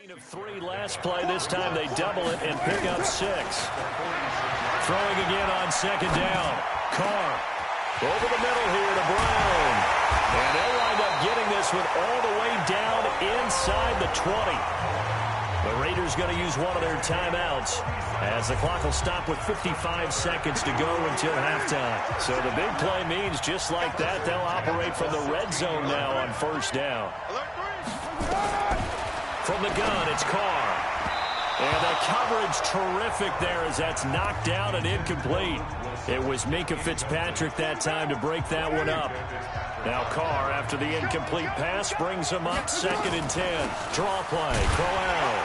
Gain of 3 last play. This time they double it and pick up 6. Throwing again on second down. Carr over the middle here to Brown. And they'll wind up getting this one all the way down inside the 20. The Raiders going to use one of their timeouts as the clock will stop with 55 seconds to go until halftime. So the big play means just like that, they'll operate from the red zone now on first down. From the gun, it's Carr. And the coverage terrific there as that's knocked down and incomplete. It was Minkah Fitzpatrick that time to break that one up. Now Carr, after the incomplete pass, brings him up 2nd and 10. Draw play, Crowell.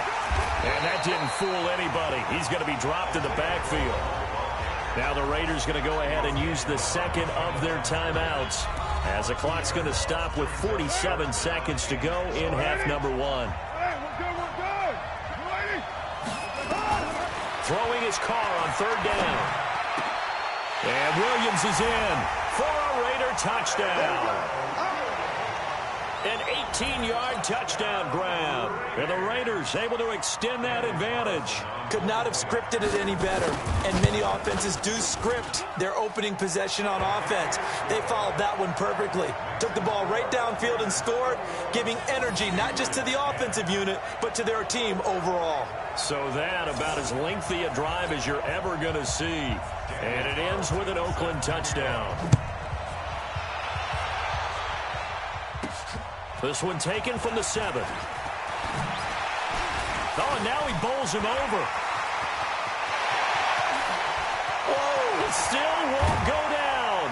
And that didn't fool anybody. He's going to be dropped in the backfield. Now the Raiders going to go ahead and use the second of their timeouts as the clock's going to stop with 47 seconds to go in half number 1. Throwing his Carr on 3rd down. And Williams is in for a Raider touchdown. An 18-yard touchdown grab. And the Raiders able to extend that advantage. Could not have scripted it any better. And many offenses do script their opening possession on offense. They followed that one perfectly. Took the ball right downfield and scored, giving energy not just to the offensive unit, but to their team overall. So that about as lengthy a drive as you're ever going to see. And it ends with an Oakland touchdown. This one taken from the 7. Oh, and now he bowls him over. Whoa, it still won't go down.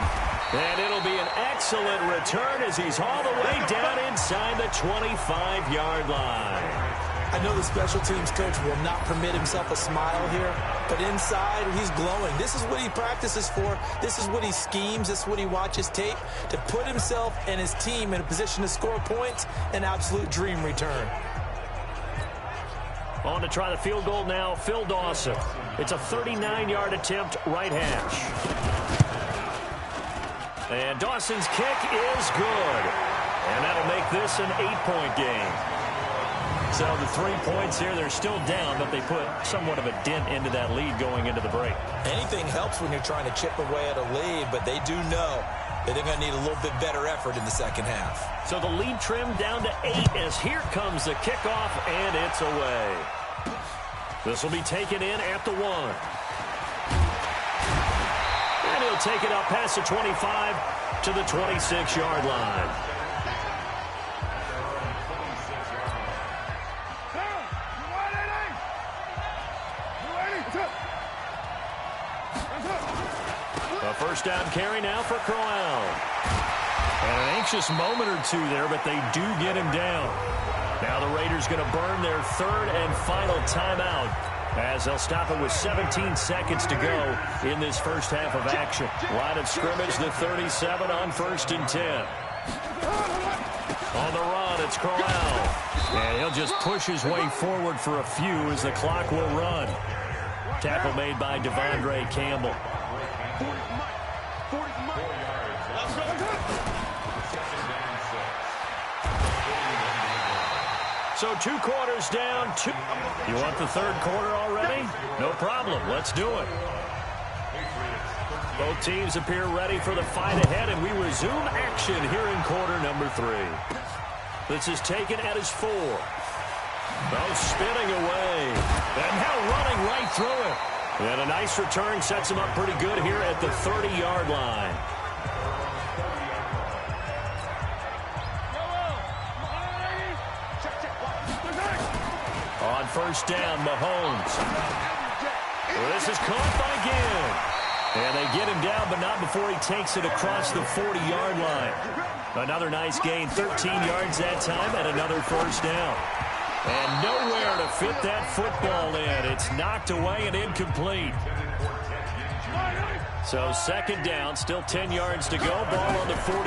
And it'll be an excellent return as he's all the way down inside the 25-yard line. I know the special teams coach will not permit himself a smile here, but inside he's glowing. This is what he practices for. This is what he schemes. This is what he watches tape to put himself and his team in a position to score points. An absolute dream return. On to try the field goal now, Phil Dawson. It's a 39-yard attempt, right hash. And Dawson's kick is good. And that'll make this an 8-point game. So the 3 points here, they're still down, but they put somewhat of a dent into that lead going into the break. Anything helps when you're trying to chip away at a lead, but they do know that they're going to need a little bit better effort in the second half. So the lead trimmed down to 8 as here comes the kickoff, and it's away. This will be taken in at the 1. And he'll take it up past the 25 to the 26-yard line. A first down carry now for Crowell. And an anxious moment or two there, but they do get him down. Now the Raiders going to burn their 3rd and final timeout as they'll stop it with 17 seconds to go in this first half of action. Line of scrimmage, the 37 on 1st and 10. On the run, it's Crowell. And he'll just push his way forward for a few as the clock will run. Tackle made by Devondre Campbell. So 2 quarters down. You want the 3rd quarter already? No problem. Let's do it. Both teams appear ready for the fight ahead, and we resume action here in quarter number 3. This is taken at his 4. Oh, spinning away. And now running right through it. And a nice return sets him up pretty good here at the 30-yard line. On first down, Mahomes. Well, this is caught by Gill. And they get him down, but not before he takes it across the 40-yard line. Another nice gain, 13 yards that time, and another first down. And nowhere to fit that football in. It's knocked away and incomplete. So 2nd down, still 10 yards to go. Ball on the 43.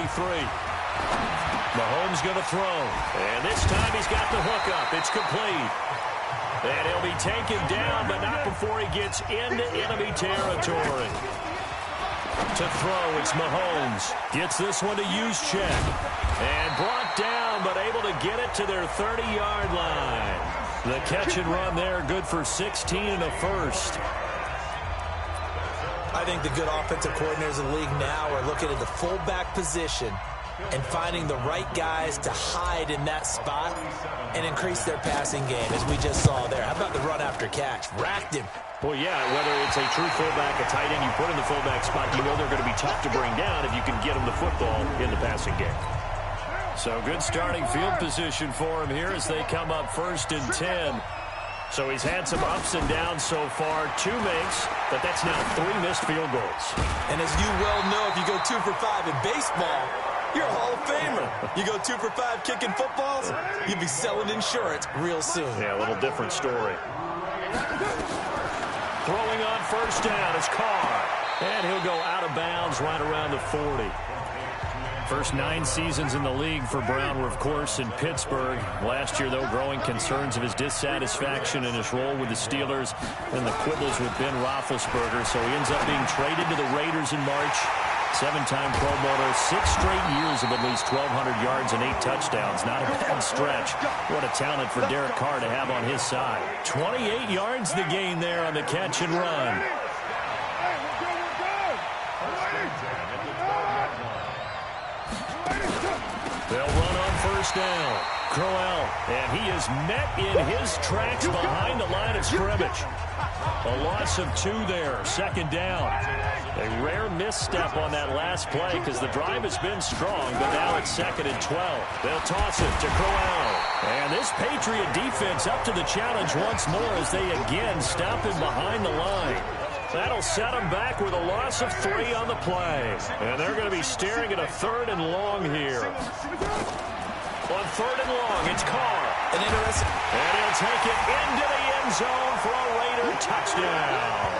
Mahomes going to throw. And this time he's got the hook up. It's complete. And he'll be taken down, but not before he gets into enemy territory. To throw, it's Mahomes. Gets this one to Juszczyk. And brought down, but able to get it to their 30-yard line. The catch and run there, good for 16 and a first. I think the good offensive coordinators in the league now are looking at the fullback position and finding the right guys to hide in that spot and increase their passing game, as we just saw there. How about the run after catch? Racked him. Well, yeah, whether it's a true fullback, a tight end, you put in the fullback spot, you know they're going to be tough to bring down if you can get them the football in the passing game. So good starting field position for him here as they come up 1st and 10. So he's had some ups and downs so far. 2 makes, but that's now 3 missed field goals. And as you well know, if you go 2 for 5 in baseball, you're a Hall of Famer. You go 2 for 5 kicking footballs, you'll be selling insurance real soon. Yeah, a little different story. Throwing on 1st down is Carr. And he'll go out of bounds right around the 40. First 9 seasons in the league for Brown were, of course, in Pittsburgh. Last year, though, growing concerns of his dissatisfaction in his role with the Steelers and the quibbles with Ben Roethlisberger. So he ends up being traded to the Raiders in March. 7-time Pro Bowler, 6 straight years of at least 1,200 yards and 8 touchdowns. Not a bad stretch. What a talent for Derek Carr to have on his side. 28 yards the gain there on the catch and run. They'll run on 1st down. Crowell, and he is met in his tracks behind the line of scrimmage. A loss of 2 there, 2nd down. A rare misstep on that last play because the drive has been strong, but now it's 2nd and 12. They'll toss it to Crowell. And this Patriot defense up to the challenge once more as they again stop him behind the line. That'll set them back with a loss of 3 on the play. And they're going to be staring at a 3rd and long here. On 3rd and long, it's Carr. And he'll take it into the end zone for a Raider touchdown.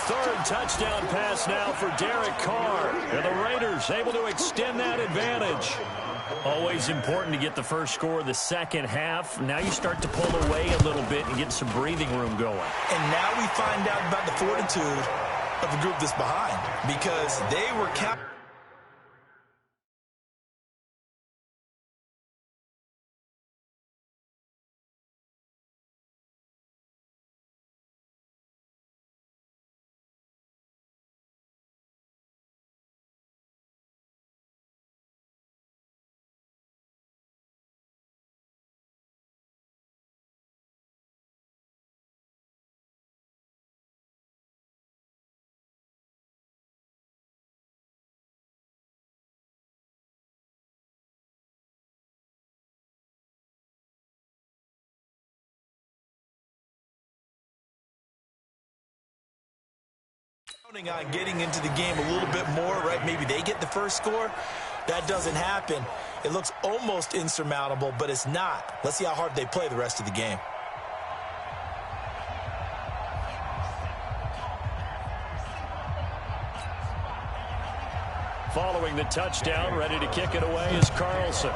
3rd touchdown pass now for Derek Carr. And the Raiders able to extend that advantage. Always important to get the first score of the second half. Now you start to pull away a little bit and get some breathing room going. And now we find out about the fortitude of the group that's behind, because they were captured. On getting into the game a little bit more, right? Maybe they get the first score. That doesn't happen. It looks almost insurmountable, but it's not. Let's see how hard they play the rest of the game. Following the touchdown, ready to kick it away is Carlson.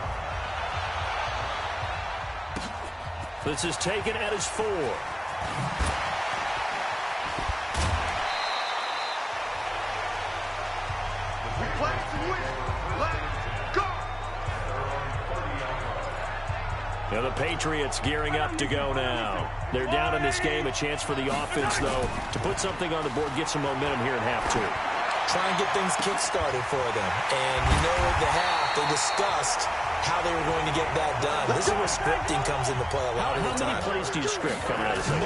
This is taken at his 4. Now the Patriots gearing up to go now. They're down in this game. A chance for the offense, though, to put something on the board, get some momentum here in half 2. Try and get things kick-started for them. And you know, at the half, they discussed how they were going to get that done. This is where scripting comes into play a lot of the time. How many plays do you script coming out of the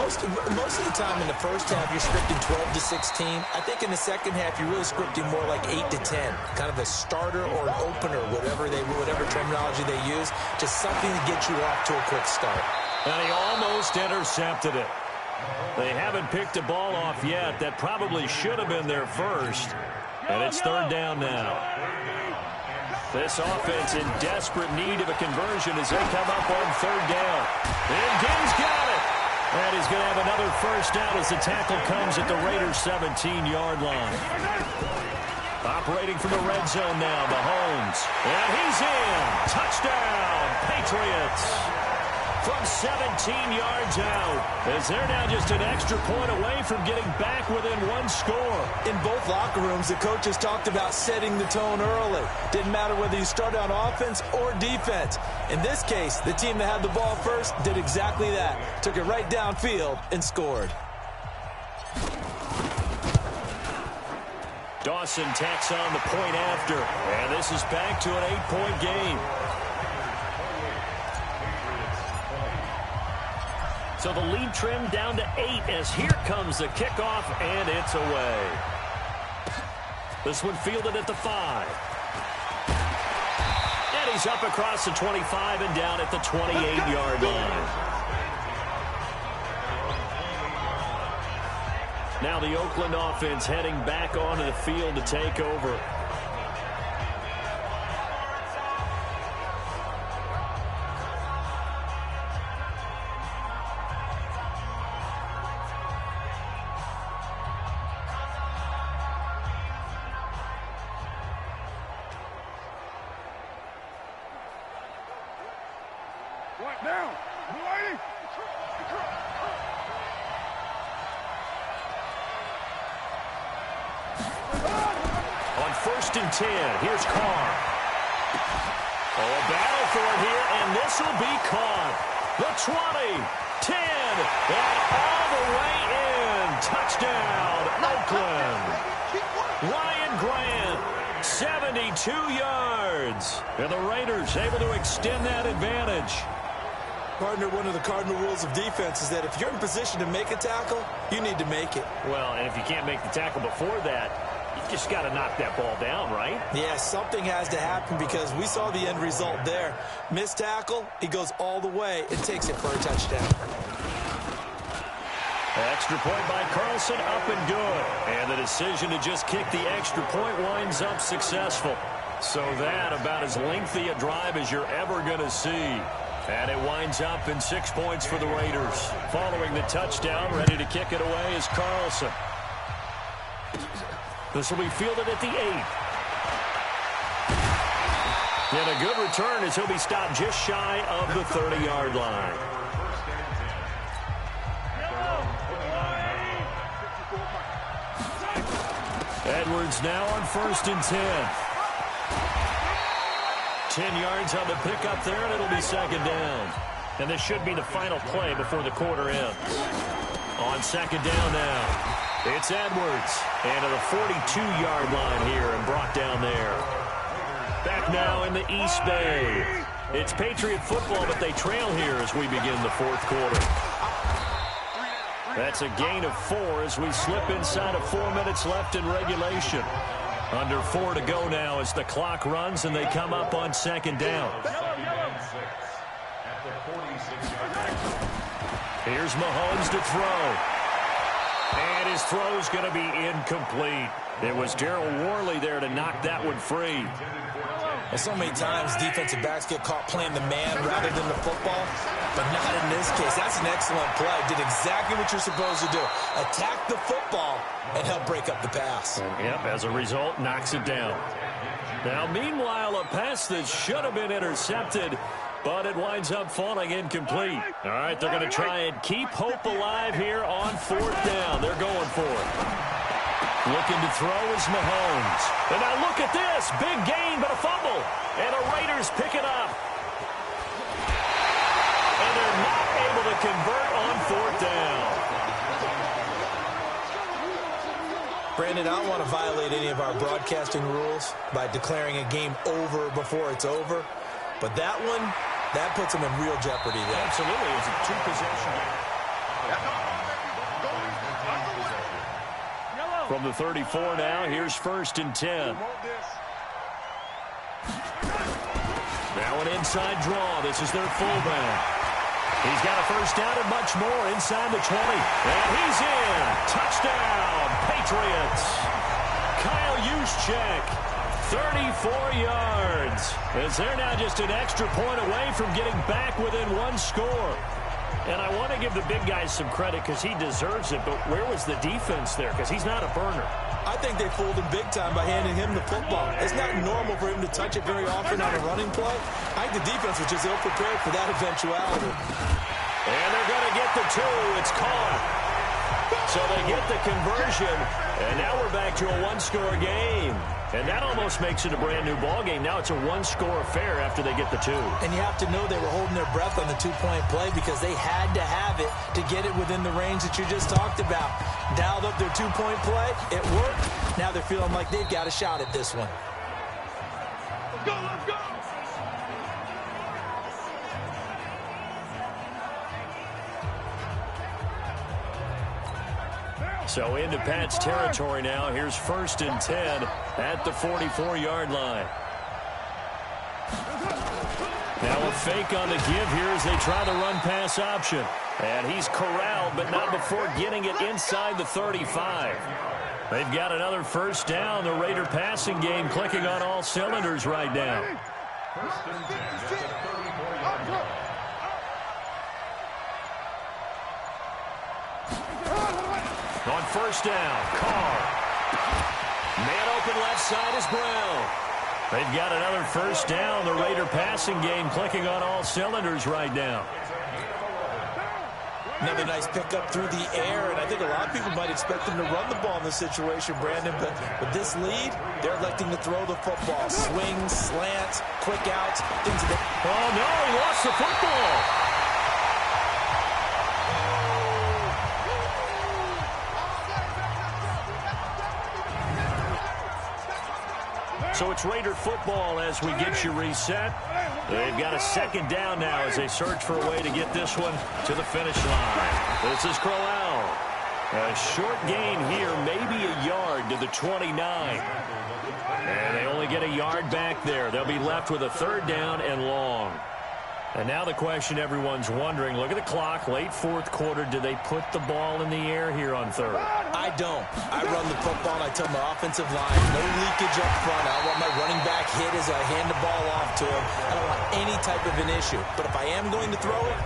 Most of the time in the first half, you're scripting 12 to 16. I think in the second half, you're really scripting more like 8 to 10. Kind of a starter or an opener, whatever terminology they use. Just something to get you off to a quick start. And he almost intercepted it. They haven't picked a ball off yet. That probably should have been their first. And it's 3rd down now. This offense in desperate need of a conversion as they come up on 3rd down. And Gibbs got it. And he's going to have another first down as the tackle comes at the Raiders' 17-yard line. Operating from the red zone now, Mahomes. And he's in. Touchdown, Patriots. from 17 yards out, as they're now just an extra point away from getting back within one score. In both locker rooms, the coaches talked about setting the tone early. Didn't matter whether you started on offense or defense. In this case, the team that had the ball first did exactly that. Took it right downfield and scored. Dawson tacks on the point after, and this is back to an 8-point game. So the lead trimmed down to 8 as here comes the kickoff, and it's away. This one fielded at the 5. And he's up across the 25 and down at the 28-yard line. Now the Oakland offense heading back onto the field to take over. Down. On 1st and 10, here's Carr. Oh, a battle for it here, and this will be caught. The 20, 10, and all the way in. Touchdown, Oakland. Ryan Grant, 72 yards. And the Raiders able to extend that advantage. Partner, one of the cardinal rules of defense is that if you're in position to make a tackle, you need to make it. Well, and if you can't make the tackle before that, you just got to knock that ball down, right? Yeah, something has to happen because we saw the end result there. Missed tackle, he goes all the way and takes it for a touchdown. Extra point by Carlson, up and good. And the decision to just kick the extra point winds up successful. So that about as lengthy a drive as you're ever going to see. And it winds up in 6 points for the Raiders. Following the touchdown, ready to kick it away is Carlson. This will be fielded at the 8. And a good return as he'll be stopped just shy of the 30-yard line. Edwards now on 1st and 10. 10 yards on the pickup there, and it'll be 2nd down. And this should be the final play before the quarter ends. On 2nd down now, it's Edwards. And to the 42-yard line here and brought down there. Back now in the East Bay. It's Patriot football, but they trail here as we begin the 4th quarter. That's a gain of 4 as we slip inside of 4 minutes left in regulation. Under 4 to go now as the clock runs and they come up on 2nd down. Here's Mahomes to throw. And his throw's going to be incomplete. It was Darryl Worley there to knock that one free. Well, so many times defensive backs get caught playing the man rather than the football, but not in this case. That's an excellent play. Did exactly what you're supposed to do. Attack the football and help break up the pass. Yep, as a result, knocks it down. Now, meanwhile, a pass that should have been intercepted, but it winds up falling incomplete. All right, they're going to try and keep hope alive here on 4th down. They're going for it. Looking to throw is Mahomes. And now look at this. Big gain, but a fumble. And the Raiders pick it up. And they're not able to convert on 4th down. Brandon, I don't want to violate any of our broadcasting rules by declaring a game over before it's over. But that one, that puts them in real jeopardy there. Absolutely. It's a 2-possession game. From the 34 now, here's 1st and 10. Now an inside draw. This is their fullback. He's got a 1st down and much more inside the 20. And he's in. Touchdown, Patriots. Kyle Juszczyk, 34 yards. As they're now just an extra point away from getting back within one score. And I want to give the big guy some credit because he deserves it, but where was the defense there? Because he's not a burner. I think they fooled him big time by handing him the football. It's not normal for him to touch it very often on a running play. I think the defense was just ill-prepared for that eventuality. And they're going to get the 2. It's caught. So they get the conversion, and now we're back to a one-score game. And that almost makes it a brand-new ball game. Now it's a one-score affair after they get the 2. And you have to know they were holding their breath on the two-point play because they had to have it to get it within the range that you just talked about. Dialed up their two-point play. It worked. Now they're feeling like they've got a shot at this one. Let's go, let's go! So into Pat's territory now. Here's 1st and 10 at the 44-yard line. Now a fake on the give here as they try the run-pass option. And he's corralled, but not before getting it inside the 35. They've got another 1st down. The Raider passing game clicking on all cylinders right now. On 1st down, Carr. Man open left side is Brown. They've got another 1st down. The Raider passing game clicking on all cylinders right now. Another nice pickup through the air, and I think a lot of people might expect them to run the ball in this situation, Brandon, but with this lead, they're electing to throw the football. Swings, slants, quick outs, things of that. Oh, no, he lost the football. So it's Raider football as we get you reset. They've got a 2nd down now as they search for a way to get this one to the finish line. This is Crowell. A short gain here, maybe a yard to the 29. And they only get a yard back there. They'll be left with a 3rd down and long. And now the question everyone's wondering, look at the clock, late 4th quarter. Do they put the ball in the air here on 3rd? I don't. I run the football, and I tell my offensive line, no leakage up front. I don't want my running back hit as I hand the ball off to him. I don't want any type of an issue. But if I am going to throw it,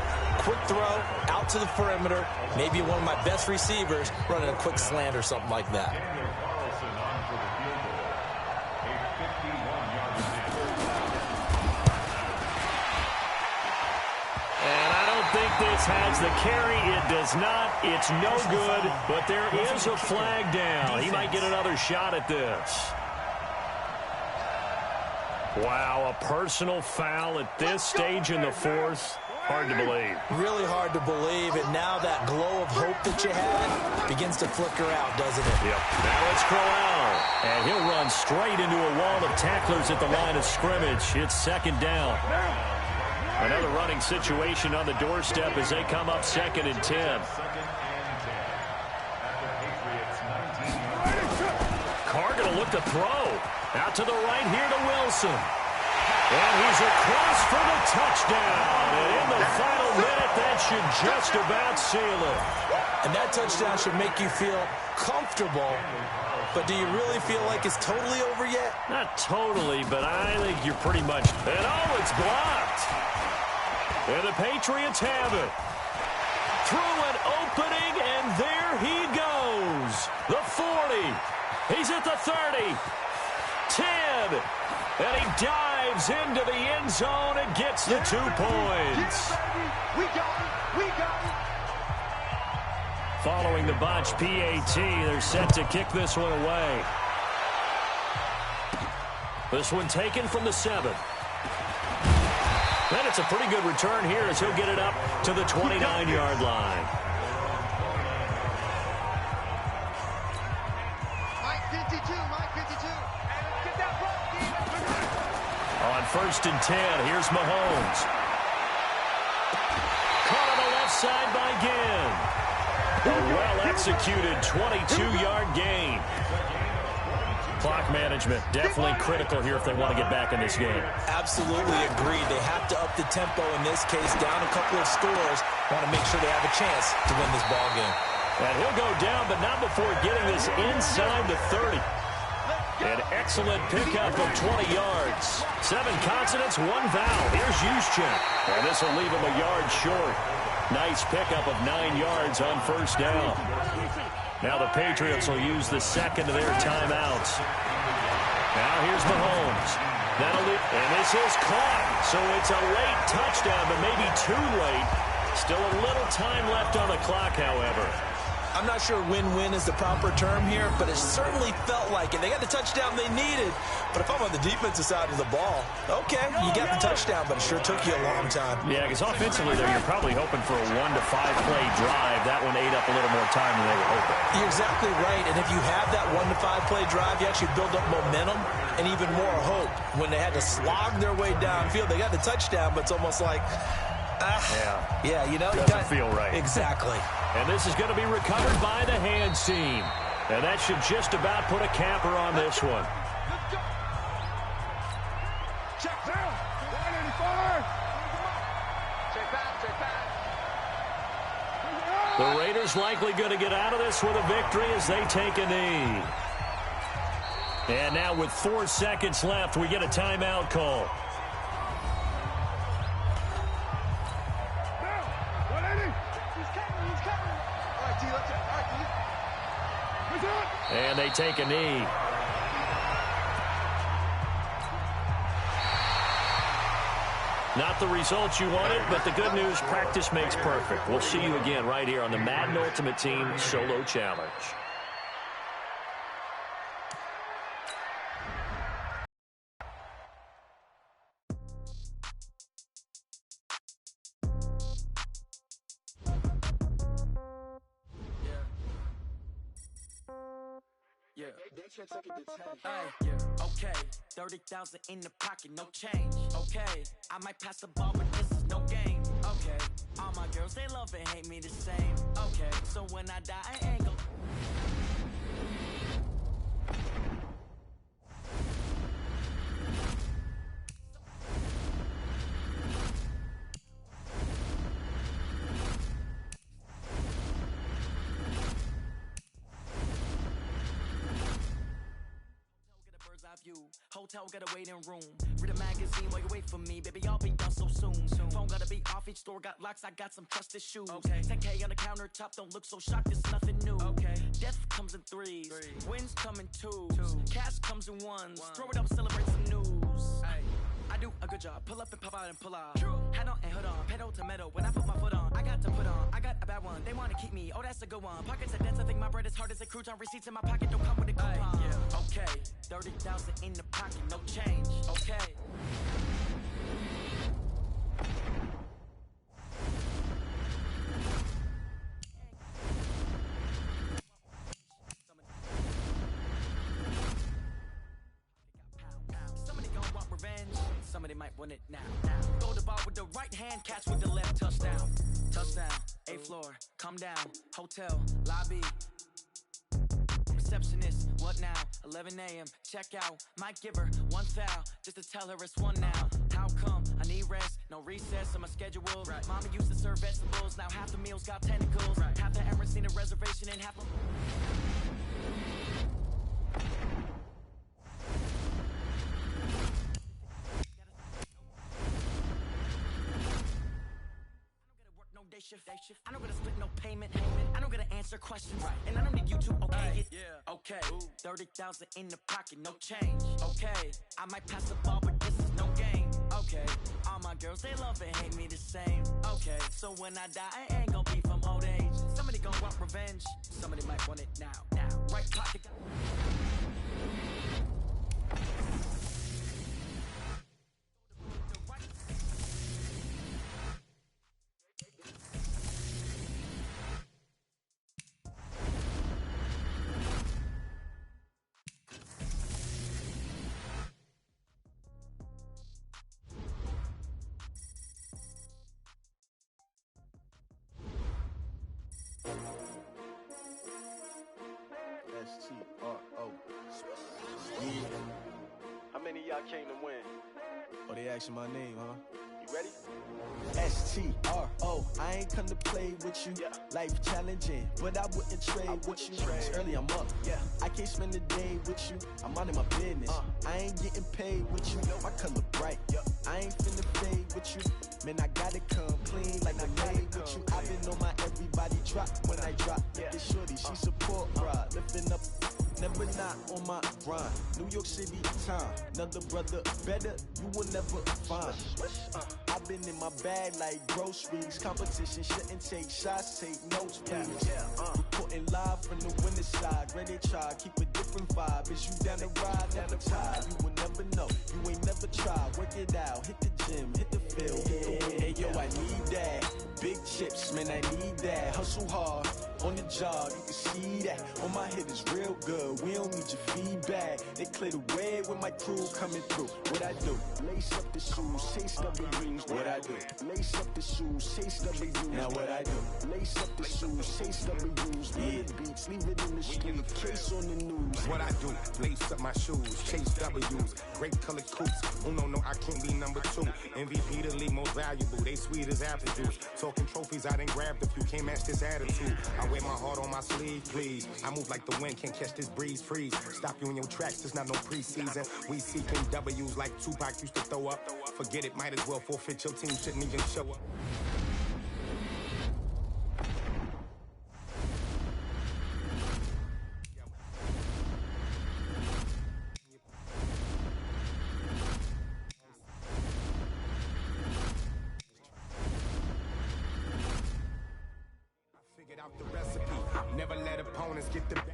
quick throw, out to the perimeter, maybe one of my best receivers running a quick slant or something like that. This has the carry. It does not. It's no good, but there is a flag down. He might get another shot at this. Wow, a personal foul at this stage in the 4th. Hard to believe. Really hard to believe, and now that glow of hope that you had begins to flicker out, doesn't it? Yep. Now it's Crowell, and he'll run straight into a wall of tacklers at the line of scrimmage. It's 2nd down. Another running situation on the doorstep as they come up 2nd and 10. Carr going to look to throw. Out to the right here to Wilson. And he's across for the touchdown. And in the final minute, that should just about seal it. And that touchdown should make you feel comfortable. But do you really feel like it's totally over yet? Not totally, but I think you're pretty much. And oh, it's blocked. And the Patriots have it. Through an opening, and there he goes. The 40. He's at the 30. 10. And he dives into the end zone and gets the 2 points. We got it. We got it. Following the botched PAT, they're set to kick this one away. This one taken from the 7. And it's a pretty good return here as he'll get it up to the 29-yard line. Mike 52, Mike 52. Get that ball. On 1st and 10, here's Mahomes. Caught on the left side by Ginn. A well-executed 22-yard gain. Clock management definitely critical here if they want to get back in this game. Absolutely agreed. They have to up the tempo in this case, down a couple of scores. Want to make sure they have a chance to win this ball game. And he'll go down, but not before getting this inside the 30. An excellent pickup of 20 yards. 7 consonants, 1 vowel. Here's Juszczyk. And this will leave him a yard short. Nice pickup of 9 yards on 1st down. Now the Patriots will use the second of their timeouts. Now here's Mahomes. And this is caught. So it's a late touchdown, but maybe too late. Still a little time left on the clock, however. I'm not sure win-win is the proper term here, but it certainly felt like it. They got the touchdown they needed. But if I'm on the defensive side of the ball, okay, you got the touchdown, but it sure took you a long time. Yeah, because offensively, though, you're probably hoping for a 1 to 5 play drive. That one ate up a little more time than they were hoping. You're exactly right. And if you have that 1 to 5 play drive, you actually build up momentum and even more hope. When they had to slog their way downfield, they got the touchdown, but it's almost like, yeah, you know, doesn't feel right. Exactly. And this is going to be recovered by the hands team. And that should just about put a capper on this one. Check down. 185. Check back. The Raiders likely going to get out of this with a victory as they take a knee. And now with 4 seconds left, we get a timeout call. And they take a knee. Not the results you wanted, but the good news, practice makes perfect. We'll see you again right here on the Madden Ultimate Team Solo Challenge. Okay, 30,000 in the pocket, no change. Okay, I might pass the ball, but this is no game. Okay, all my girls, they love and hate me the same. Okay, so when I die, I ain't gon' hotel got a waiting room. Read a magazine while you wait for me, baby. I'll be done so soon. Phone gotta be off, each store got locks. I got some trusted shoes. Okay. 10K on the countertop, don't look so shocked. It's nothing new. Okay. Death comes in threes, wins come in twos. Cash comes in ones. Throw it up, celebrate some news. Ay. I do a good job. Pull up and pop out and pull out. True. Hat on and hood on, pedal to metal. When I put my foot on, I got to put on. I got a bad one. They wanna keep me. Oh, that's a good one. Pockets are dense. I think my bread is hard as a crouton. Receipts in my pocket don't come with a coupon. Yeah. Okay. 30,000 in the pocket, no change. Okay. Somebody gon' want revenge. Somebody might want it now. Throw the ball with the right hand, catch with the left. Touchdown. Touchdown. 8th floor. Come down. Hotel. Lobby. Receptionist, what now? 11 a.m. Check out. Might give her one foul just to tell her it's one now. How come? I need rest. No recess on my schedule. Right. Mama used to serve vegetables. Now half the meals got tentacles. Right. Half the Emirates need a reservation and half of... Day shift. I don't gotta split no payment. I don't gotta answer questions. Right. And I don't need you to okay it. Yeah. Okay. 30,000 in the pocket, no change. Okay. I might pass the ball, but this is no game. Okay. All my girls, they love and hate me the same. Okay. So when I die, I ain't gonna be from old age. Somebody gonna want revenge. Somebody might want it now. Right pocket. S-T-R-O. Yeah. How many of y'all came to win? Oh, they asking my name, huh? You ready? S-T-R-O. I ain't come to play with you. Yeah. Life challenging, but I wouldn't trade with you. It's early, I'm up. Yeah. I can't spend the day with you. I'm out of my business. I ain't getting paid with you. My color bright. I ain't finna fade with you. Man, I gotta come clean like I made with you. I've been on my everybody drop when I drop. Look at shorty, she support ride, lifting up. Never not on my grind. New York City time. Another brother better, you will never find. I've been in my bag like groceries. Competition shouldn't take shots, take notes, please. Reporting live from the winter side. Ready to try, keep a different vibe. Is you down the ride, never tired. You will never know, you ain't never tried. Work it out, hit the gym, hit the field. Hey yo, I need that. Big chips, man, I need that. Hustle hard, on the job, you can see that. On my head is real good, we don't need your feedback. They clear the way with my crew coming through. What I do? Lace up the shoes, chase W's. What I do? Lace up the shoes, chase W's. Now what I do? Lace up the shoes, chase W's. Yeah, beats, leave it in the street, case on the news. What I do? Lace up my shoes, chase W's. Great colored coops. Oh no, I can't be number 2. MVP the league most valuable. They sweet as apple juice. Talking trophies, I done grabbed a few. Can't match this attitude. I wear my heart on my sleeve, please. I move like the wind, can't catch this breeze, freeze. Stop you in your tracks, it's not no preseason. We seeking W's like Tupac used to throw up. Forget it, might as well forfeit. Your team shouldn't even show up. Figured out the recipe. Never let opponents get the best.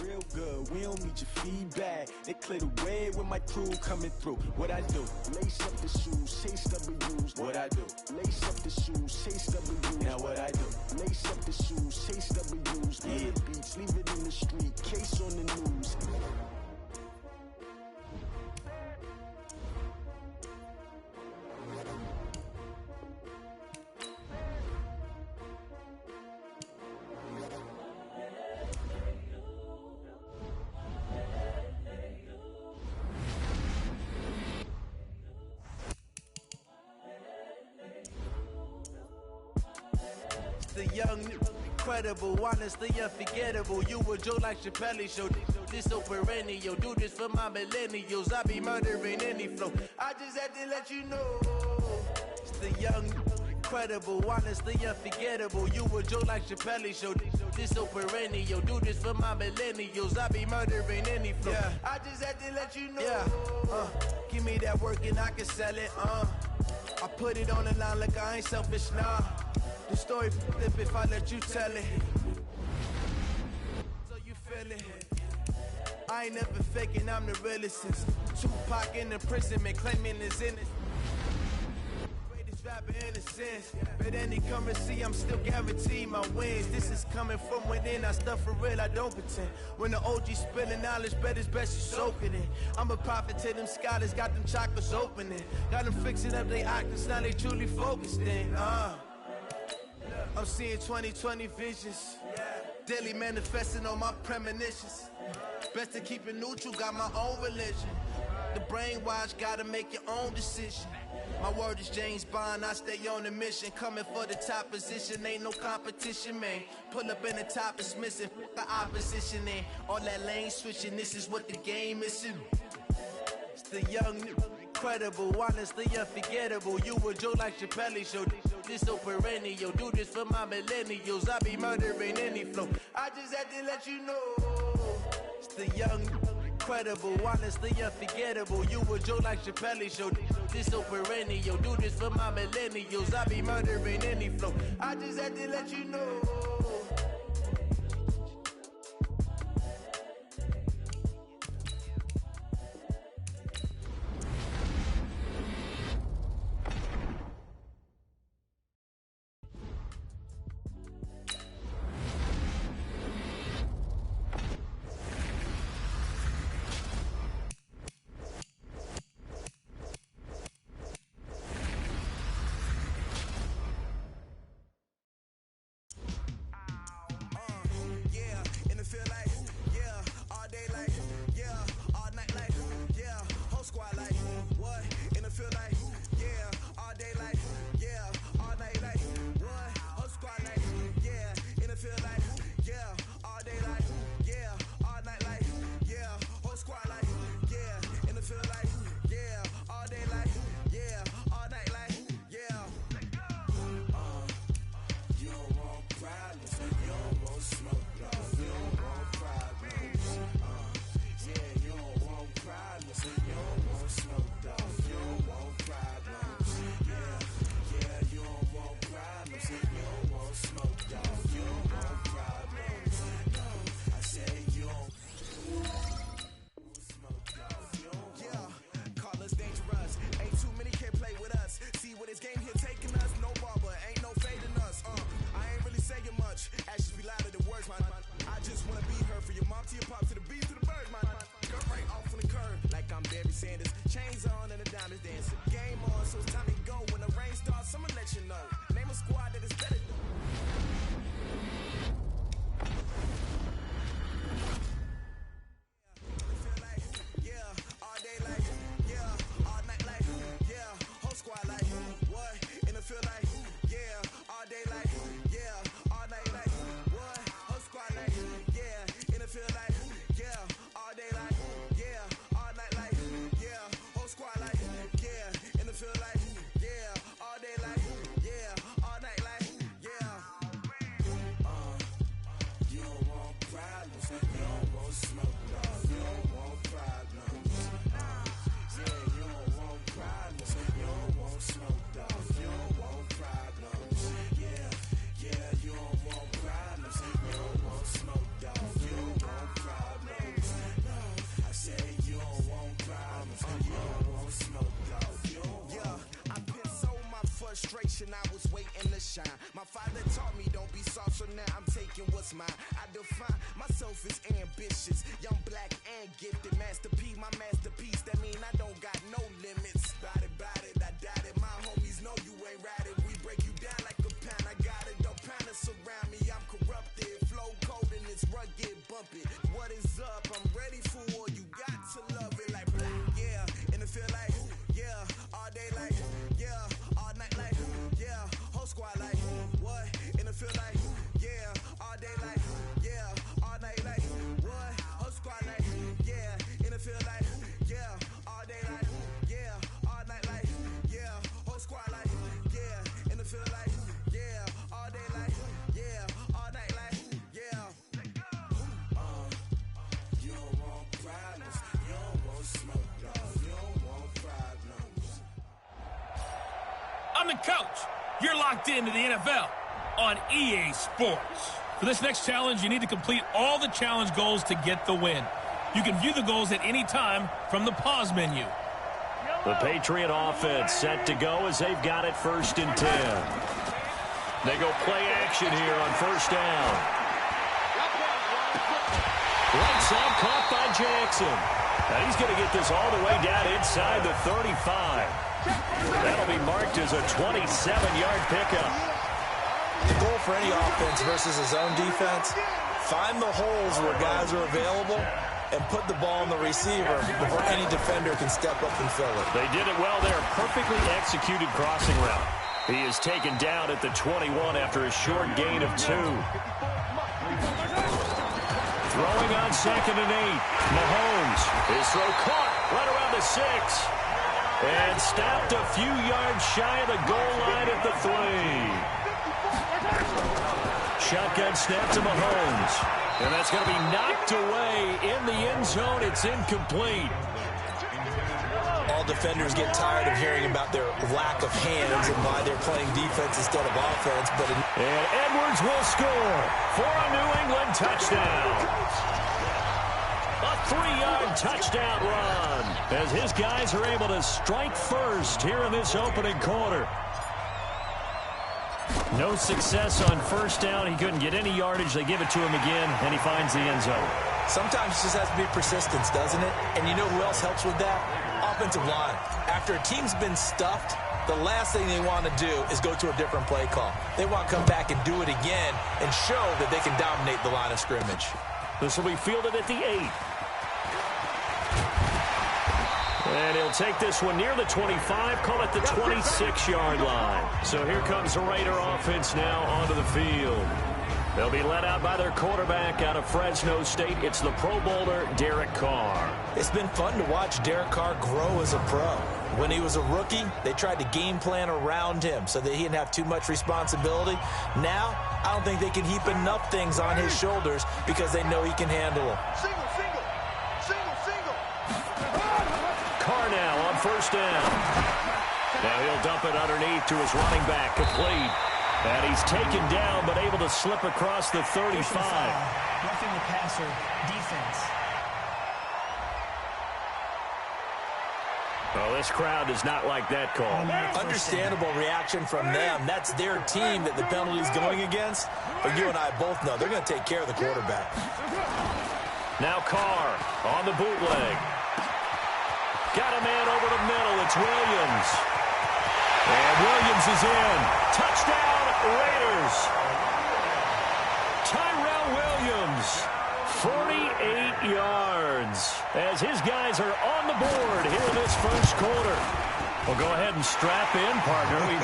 Real good, we don't need your feedback. They clear the way with my crew coming through. What I do? Lace up the shoes, chase W's. What I do? Lace up the shoes, chase W's. Now what I do? Lace up the shoes, chase W's. Yeah, beats, leave it in the street, case on the news. The young, incredible, honestly unforgettable. You a Joe like Chappelle show. This so perennial. Do this for my millennials. I be murdering any flow. I just had to let you know. It's the young, incredible, honestly unforgettable. You a Joe like Chappelle show. This so perennial. Do this for my millennials. I be murdering any flow. Yeah. I just had to let you know. Yeah. Give me that work and I can sell it. I put it on the line like I ain't selfish, nah. The story flip if I let you tell it. So you feel it. I ain't never faking, I'm the realest since Tupac in imprisonment, claiming his innocence. Greatest rapper in a sense. But any currency, I'm still guaranteed my wins. This is coming from within, I stuff for real, I don't pretend. When the OG spilling knowledge, bet it's best you soak it in. I'm a prophet to them scholars, got them chakras opening. Got them fixing up they octaves, now they truly focused in. I'm seeing 2020 visions, daily manifesting on my premonitions. Best to keep it neutral, got my own religion. The brainwash, gotta make your own decision. My word is James Bond, I stay on a mission. Coming for the top position, ain't no competition, man. Pull up in the top, it's missing, the opposition in. All that lane switching, this is what the game is. It's the young, incredible, honestly unforgettable. You a Joe like Chappelle show. This so perennial. Do this for my millennials. I be murdering any flow. I just had to let you know. It's the young, incredible, honestly unforgettable. You a Joe like Chappelle show. This so perennial. Do this for my millennials. I be murdering any flow. I just had to let you know. define myself as ambitious. Young, black, and gifted. Master P, my masterpiece. That mean I don't got no limits. Bout it, I doubt it. My homies know you ain't ratted. We break you down like a pound. I got it, don't pound us around me. I'm corrupted. Flow cold and it's rugged, bumpy. What is up? I'm ready for war. You got to love it like black, yeah. And it feel like, yeah. All day like, yeah. All night like, yeah. Whole squad like, what? And it feel like, yeah. All day like, yeah. All night like, what? Whole squad like, yeah. And it feel like, yeah. All day like, yeah. All night like, yeah. Whole squad like, yeah. And it feel like, yeah. All day like, yeah. All night like, yeah. You don't want problems. You don't want smoke, dog. You don't want problems. I'm the coach. You're locked into the NFL on EA Sports. For this next challenge, you need to complete all the challenge goals to get the win. You can view the goals at any time from the pause menu. The Patriot offense set to go as they've got it 1st and 10. They go play action here on 1st down. Right side caught by Jackson. Now he's going to get this all the way down inside the 35. That'll be marked as a 27-yard pickup. The goal for any offense versus a zone defense, find the holes where guys are available and put the ball in the receiver before any defender can step up and fill it. They did it well there. Perfectly executed crossing route. He is taken down at the 21 after a short gain of 2. Throwing on 2nd and 8. Mahomes. His throw caught right around the 6. And stopped a few yards shy of the goal line at the 3. Shotgun snap to Mahomes. And that's going to be knocked away in the end zone. It's incomplete. All defenders get tired of hearing about their lack of hands and why they're playing defense instead of offense. And Edwards will score for a New England touchdown. A 3-yard touchdown run as his guys are able to strike first here in this opening quarter. No success on 1st down. He couldn't get any yardage. They give it to him again, and he finds the end zone. Sometimes it just has to be persistence, doesn't it? And you know who else helps with that? Offensive line. After a team's been stuffed, the last thing they want to do is go to a different play call. They want to come back and do it again and show that they can dominate the line of scrimmage. This will be fielded at the 8. And he'll take this one near the 25, call it the 26-yard line. So here comes the Raider offense now onto the field. They'll be led out by their quarterback out of Fresno State. It's the Pro Bowler, Derek Carr. It's been fun to watch Derek Carr grow as a pro. When he was a rookie, they tried to game plan around him so that he didn't have too much responsibility. Now, I don't think they can heap enough things on his shoulders because they know he can handle them. Single. Carr now on 1st down. Now he'll dump it underneath to his running back, complete. And he's taken down, but able to slip across the 35. Roughing the passer, defense. Well, this crowd does not like that call. Understandable reaction from them. That's their team that the penalty's going against. But you and I both know they're going to take care of the quarterback. Now Carr on the bootleg. Got a man over the middle. It's Williams. And Williams is in. Touchdown, Raiders. Tyrell Williams, 48 yards, as his guys are on the board here in this 1st quarter. Well, go ahead and strap in, partner. We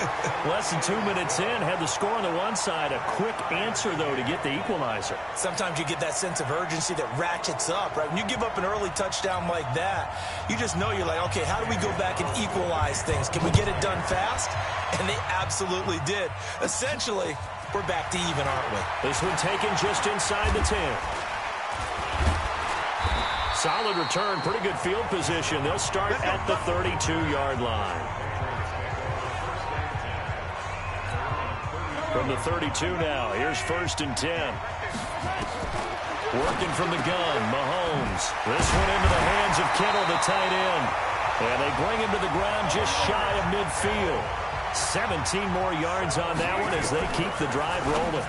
less than 2 minutes in, had the score on the one side. A quick answer, though, to get the equalizer. Sometimes you get that sense of urgency that ratchets up, right? When you give up an early touchdown like that, you just know you're like, okay, how do we go back and equalize things? Can we get it done fast? And they absolutely did. Essentially, we're back to even, aren't we? This one taken just inside the 10. Solid return, pretty good field position. They'll start at the 32-yard line. From the 32 now, here's 1st and 10. Working from the gun, Mahomes. This one into the hands of Kittle, the tight end. And they bring him to the ground just shy of midfield. 17 more yards on that one as they keep the drive rolling.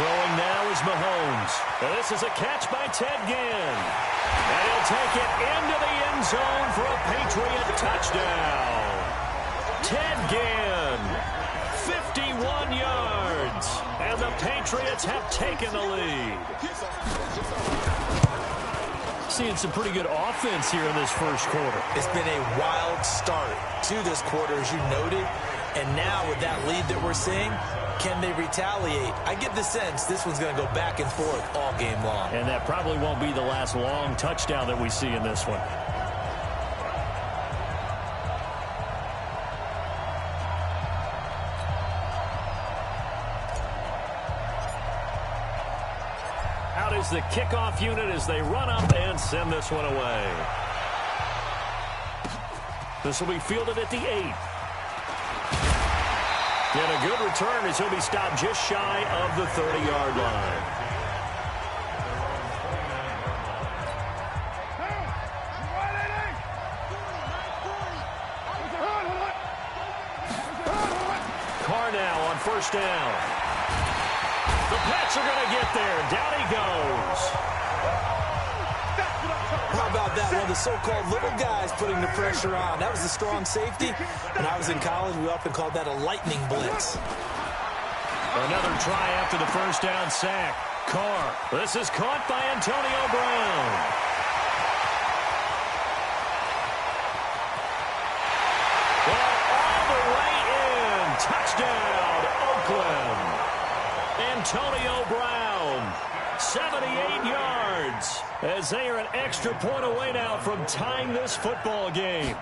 Throwing now is Mahomes. And this is a catch by Ted Ginn. And he'll take it into the end zone for a Patriot touchdown. Ted Ginn, 51 yards. And the Patriots have taken the lead. Seeing some pretty good offense here in this first quarter. It's been a wild start to this quarter, as you noted. And now with that lead that we're seeing, can they retaliate? I get the sense this one's going to go back and forth all game long. And that probably won't be the last long touchdown that we see in this one. Out is the kickoff unit as they run up and send this one away. This will be fielded at the 8. And a good return as he'll be stopped just shy of the 30-yard line. Carr now on first down. The Pats are going to get there. Down he goes. How about that? One of the so-called little guys putting the pressure on. That was a strong safety. When I was in college, we often called that a lightning blitz. Another try after the first down sack. Carr. This is caught by Antonio Brown. Well, all the way in. Touchdown, Oakland. Antonio Brown, 78 yards. As they are an extra point away now from tying this football game.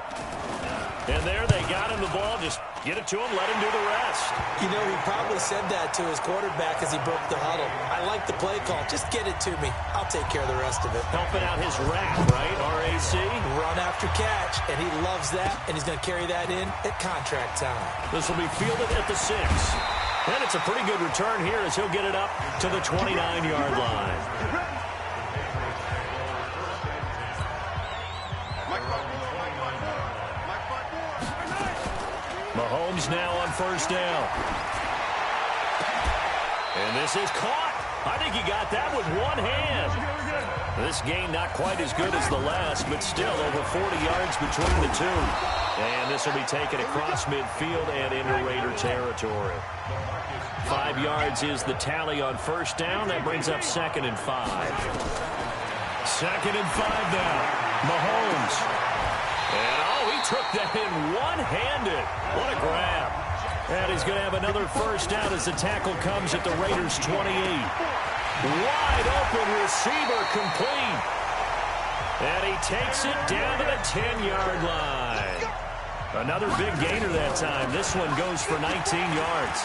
And there they got him the ball. Just get it to him, let him do the rest. You know, he probably said that to his quarterback as he broke the huddle. I like the play call. Just get it to me. I'll take care of the rest of it. Helping out his rack, right? RAC. Run after catch, and he loves that, and he's going to carry that in at contract time. This will be fielded at the 6. And it's a pretty good return here as he'll get it up to the 29-yard line. Mahomes now on first down. And this is caught. I think he got that with one hand. This game not quite as good as the last, but still over 40 yards between the two. And this will be taken across midfield and into Raider territory. 5 yards is the tally on first down. That brings up 2nd and 5. 2nd and 5 now. Mahomes. And he took that in one-handed. What a grab. And he's going to have another first down as the tackle comes at the Raiders' 28. Wide open receiver complete. And he takes it down to the 10-yard line. Another big gainer that time. This one goes for 19 yards.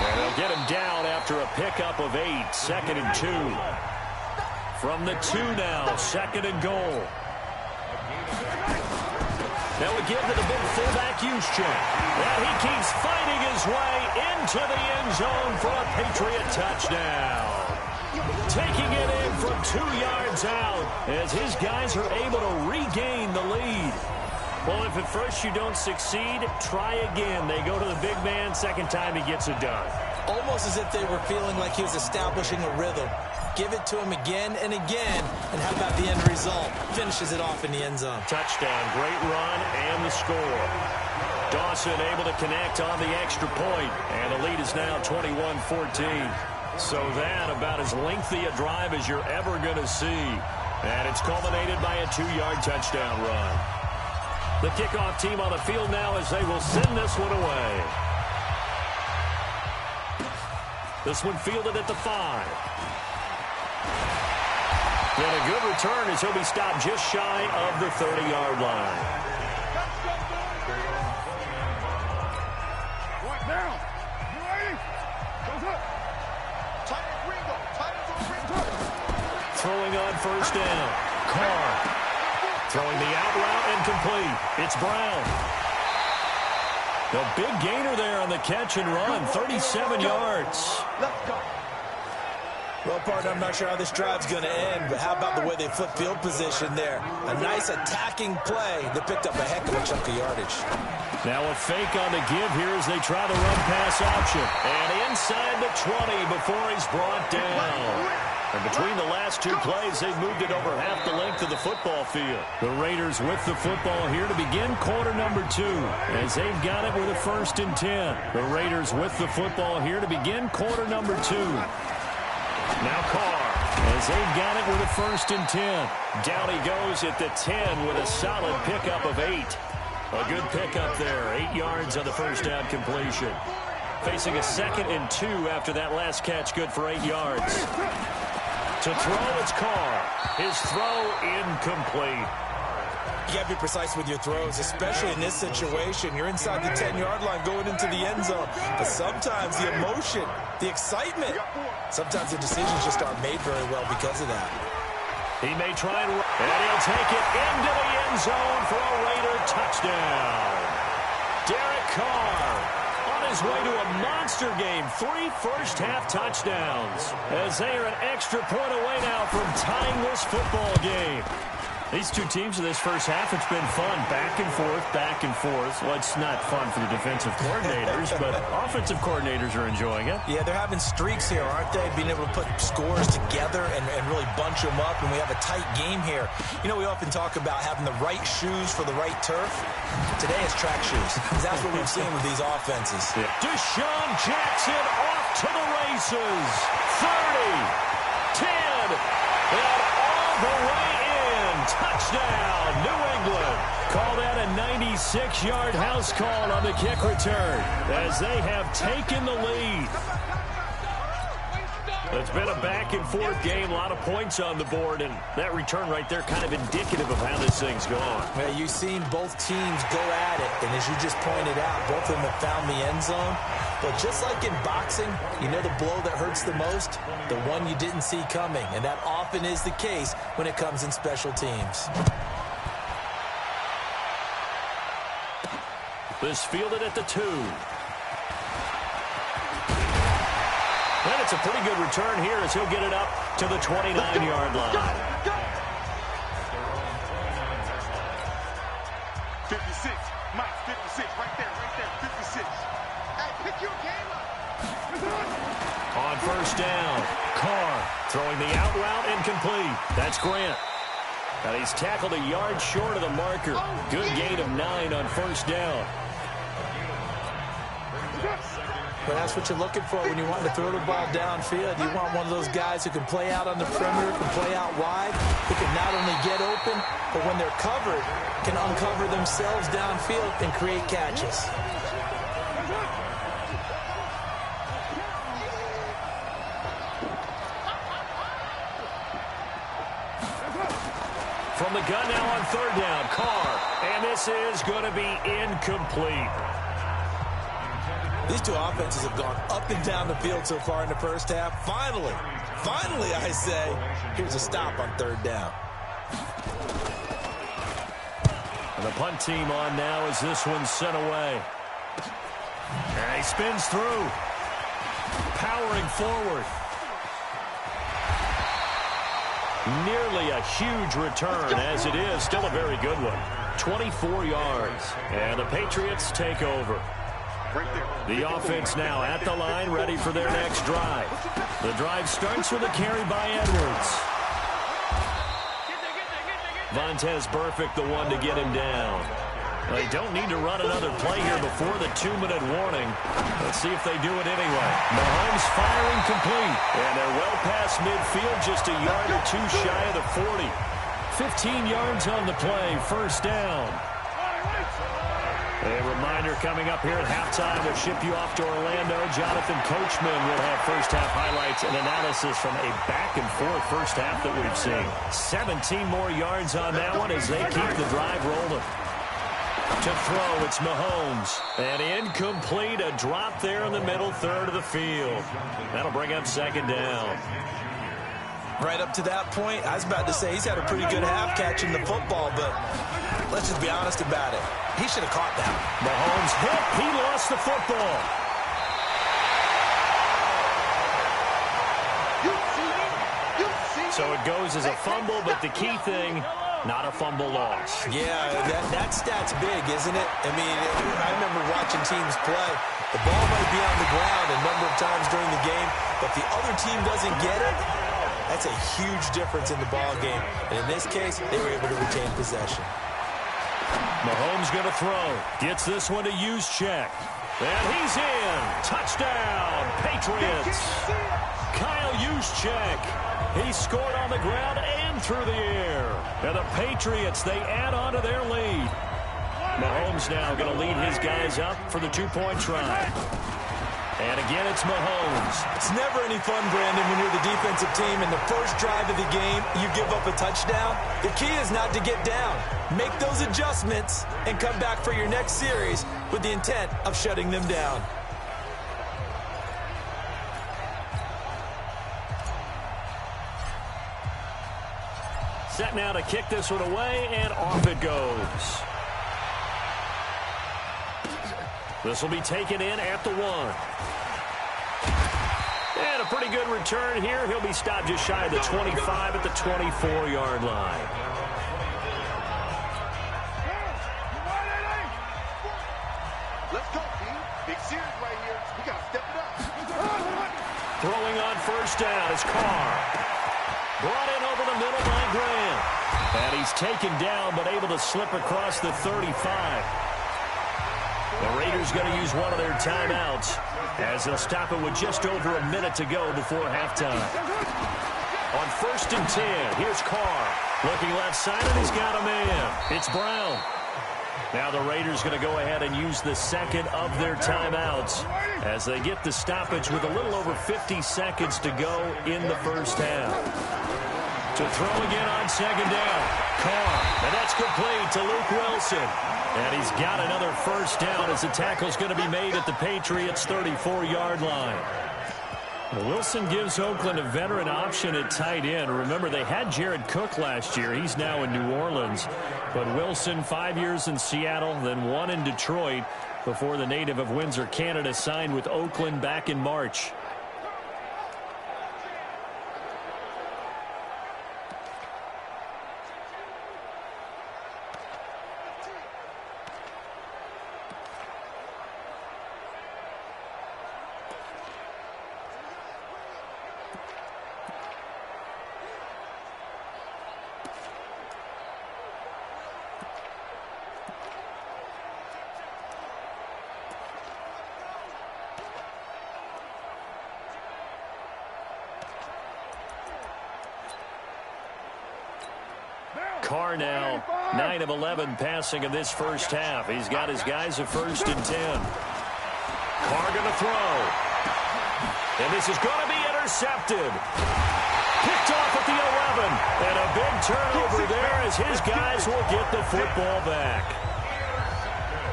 And they'll get him down after a pickup of 8. 2nd and 2. From the 2 now. 2nd and goal. Now we give to the big fullback Juszczyk. And he keeps fighting his way into the end zone for a Patriot touchdown. Taking it in from 2 yards out as his guys are able to regain the lead. Well, if at first you don't succeed, try again. They go to the big man. Second time he gets it done. Almost as if they were feeling like he was establishing a rhythm. Give it to him again and again. And how about the end result? Finishes it off in the end zone. Touchdown, great run, and the score. Dawson able to connect on the extra point. And the lead is now 21-14. So that about as lengthy a drive as you're ever going to see. And it's culminated by a 2-yard touchdown run. The kickoff team on the field now as they will send this one away. This one fielded at the 5. And a good return as he'll be stopped just shy of the 30-yard line. Right now. You ready? Goes up. Throwing on first down. Carr. Throwing the out route and complete. It's Brown. The big gainer there on the catch and run. 37 yards. Let's go. Well, partner, I'm not sure how this drive's going to end, but how about the way they flip field position there? A nice attacking play that picked up a heck of a chunk of yardage. Now a fake on the give here as they try the run-pass option. And inside the 20 before he's brought down. And between the last two plays, they've moved it over half the length of the football field. The Raiders with the football here to begin quarter number 2, as they've got it with a 1st and 10. The Raiders with the football here to begin quarter number 2. Now Carr, as they've got it with a 1st and 10. Down he goes at the 10 with a solid pickup of 8. A good pickup there, 8 yards on the first down completion. Facing a 2nd and 2 after that last catch, good for 8 yards. To throw, it's Carr. His throw incomplete. You got to be precise with your throws, especially in this situation. You're inside the 10-yard line going into the end zone. But sometimes the emotion, the excitement, sometimes the decisions just aren't made very well because of that. He may try and he'll take it into the end zone for a Raider touchdown. Derek Carr on his way to a monster game. 3 first-half touchdowns as they are an extra point away now from tying this football game. These two teams in this first half, it's been fun. Back and forth, back and forth. Well, it's not fun for the defensive coordinators, but offensive coordinators are enjoying it. Yeah, they're having streaks here, aren't they? Being able to put scores together and really bunch them up, and we have a tight game here. You know, we often talk about having the right shoes for the right turf. Today it's track shoes. That's what we've seen with these offenses. Yeah. Deshaun Jackson off to the races. 30, 10, and all the way in. Touchdown, New England. Call that a 96-yard house call on the kick return as they have taken the lead. It's been a back-and-forth game, a lot of points on the board, and that return right there kind of indicative of how this thing's gone. Well, you've seen both teams go at it, and as you just pointed out, both of them have found the end zone. But just like in boxing, you know the blow that hurts the most? The one you didn't see coming, and that often is the case when it comes in special teams. This fielded at the 2. And it's a pretty good return here as he'll get it up to the 29-yard line. 56, Mike, 56, right there, 56. Hey, pick your game up. On first down, Carr throwing the out route incomplete. That's Grant. And he's tackled a yard short of the marker. Good gain of 9 on first down. But that's what you're looking for when you want to throw the ball downfield. You want one of those guys who can play out on the perimeter, can play out wide, who can not only get open, but when they're covered, can uncover themselves downfield and create catches. From the gun now on third down, Carr. And this is going to be incomplete. These two offenses have gone up and down the field so far in the first half. Finally, I say, here's a stop on third down. And the punt team on now as this one's sent away. And he spins through. Powering forward. Nearly a huge return as it is. Still a very good one. 24 yards. And the Patriots take over. The offense now at the line, ready for their next drive. The drive starts with a carry by Edwards. Vontaze Burfict, the one to get him down. They don't need to run another play here before the 2-minute warning. Let's see if they do it anyway. Mahomes firing complete. And they're well past midfield, just a yard or two shy of the 40. 15 yards on the play, first down. A reminder coming up here at halftime, we'll ship you off to Orlando. Jonathan Coachman will have first-half highlights and analysis from a back-and-forth first half that we've seen. 17 more yards on that one as they keep the drive rolling. To throw, it's Mahomes. And incomplete, a drop there in the middle third of the field. That'll bring up second down. Right up to that point, I was about to say he's had a pretty good half catching the football, but let's just be honest about it. He should have caught that. Mahomes hit. He lost the football. So it goes as a fumble, but the key thing, not a fumble loss. Yeah, that stat's big, isn't it? I mean, I remember watching teams play. The ball might be on the ground a number of times during the game, but if the other team doesn't get it, that's a huge difference in the ball game. And in this case, they were able to retain possession. Mahomes going to throw. Gets this one to Juszczyk. And he's in. Touchdown, Patriots. Kyle Juszczyk. He scored on the ground and through the air. And the Patriots, they add on to their lead. Mahomes now going to lead his guys up for the two-point try. And again, it's Mahomes. It's never any fun, Brandon, when you're the defensive team and the first drive of the game, you give up a touchdown. The key is not to get down. Make those adjustments and come back for your next series with the intent of shutting them down. Set now to kick this one away, and off it goes. This will be taken in at the 1. And a pretty good return here. He'll be stopped just shy of the 25 at the 24-yard line. Let's go, team. Big series right here. We got to step it up. Throwing on first down is Carr. Brought in over the middle by Graham. And he's taken down but able to slip across the 35. The Raiders going to use one of their timeouts as they'll stop it with just over a minute to go before halftime. On 1st and 10, here's Carr. Looking left side, and he's got a man. It's Brown. Now the Raiders going to go ahead and use the second of their timeouts as they get the stoppage with a little over 50 seconds to go in the first half. To throw again on second down. Carr, and that's complete to Luke Wilson. And he's got another first down as the tackle's going to be made at the Patriots' 34-yard line. Well, Wilson gives Oakland a veteran option at tight end. Remember, they had Jared Cook last year. He's now in New Orleans. But Wilson, 5 years in Seattle, then 1 in Detroit before the native of Windsor, Canada, signed with Oakland back in March. Carr now 9 of 11 passing in this first half. He's got his guys at 1st and 10. Carr going to throw. And this is going to be intercepted. Picked off at the 11. And a big turnover there as his guys will get the football back.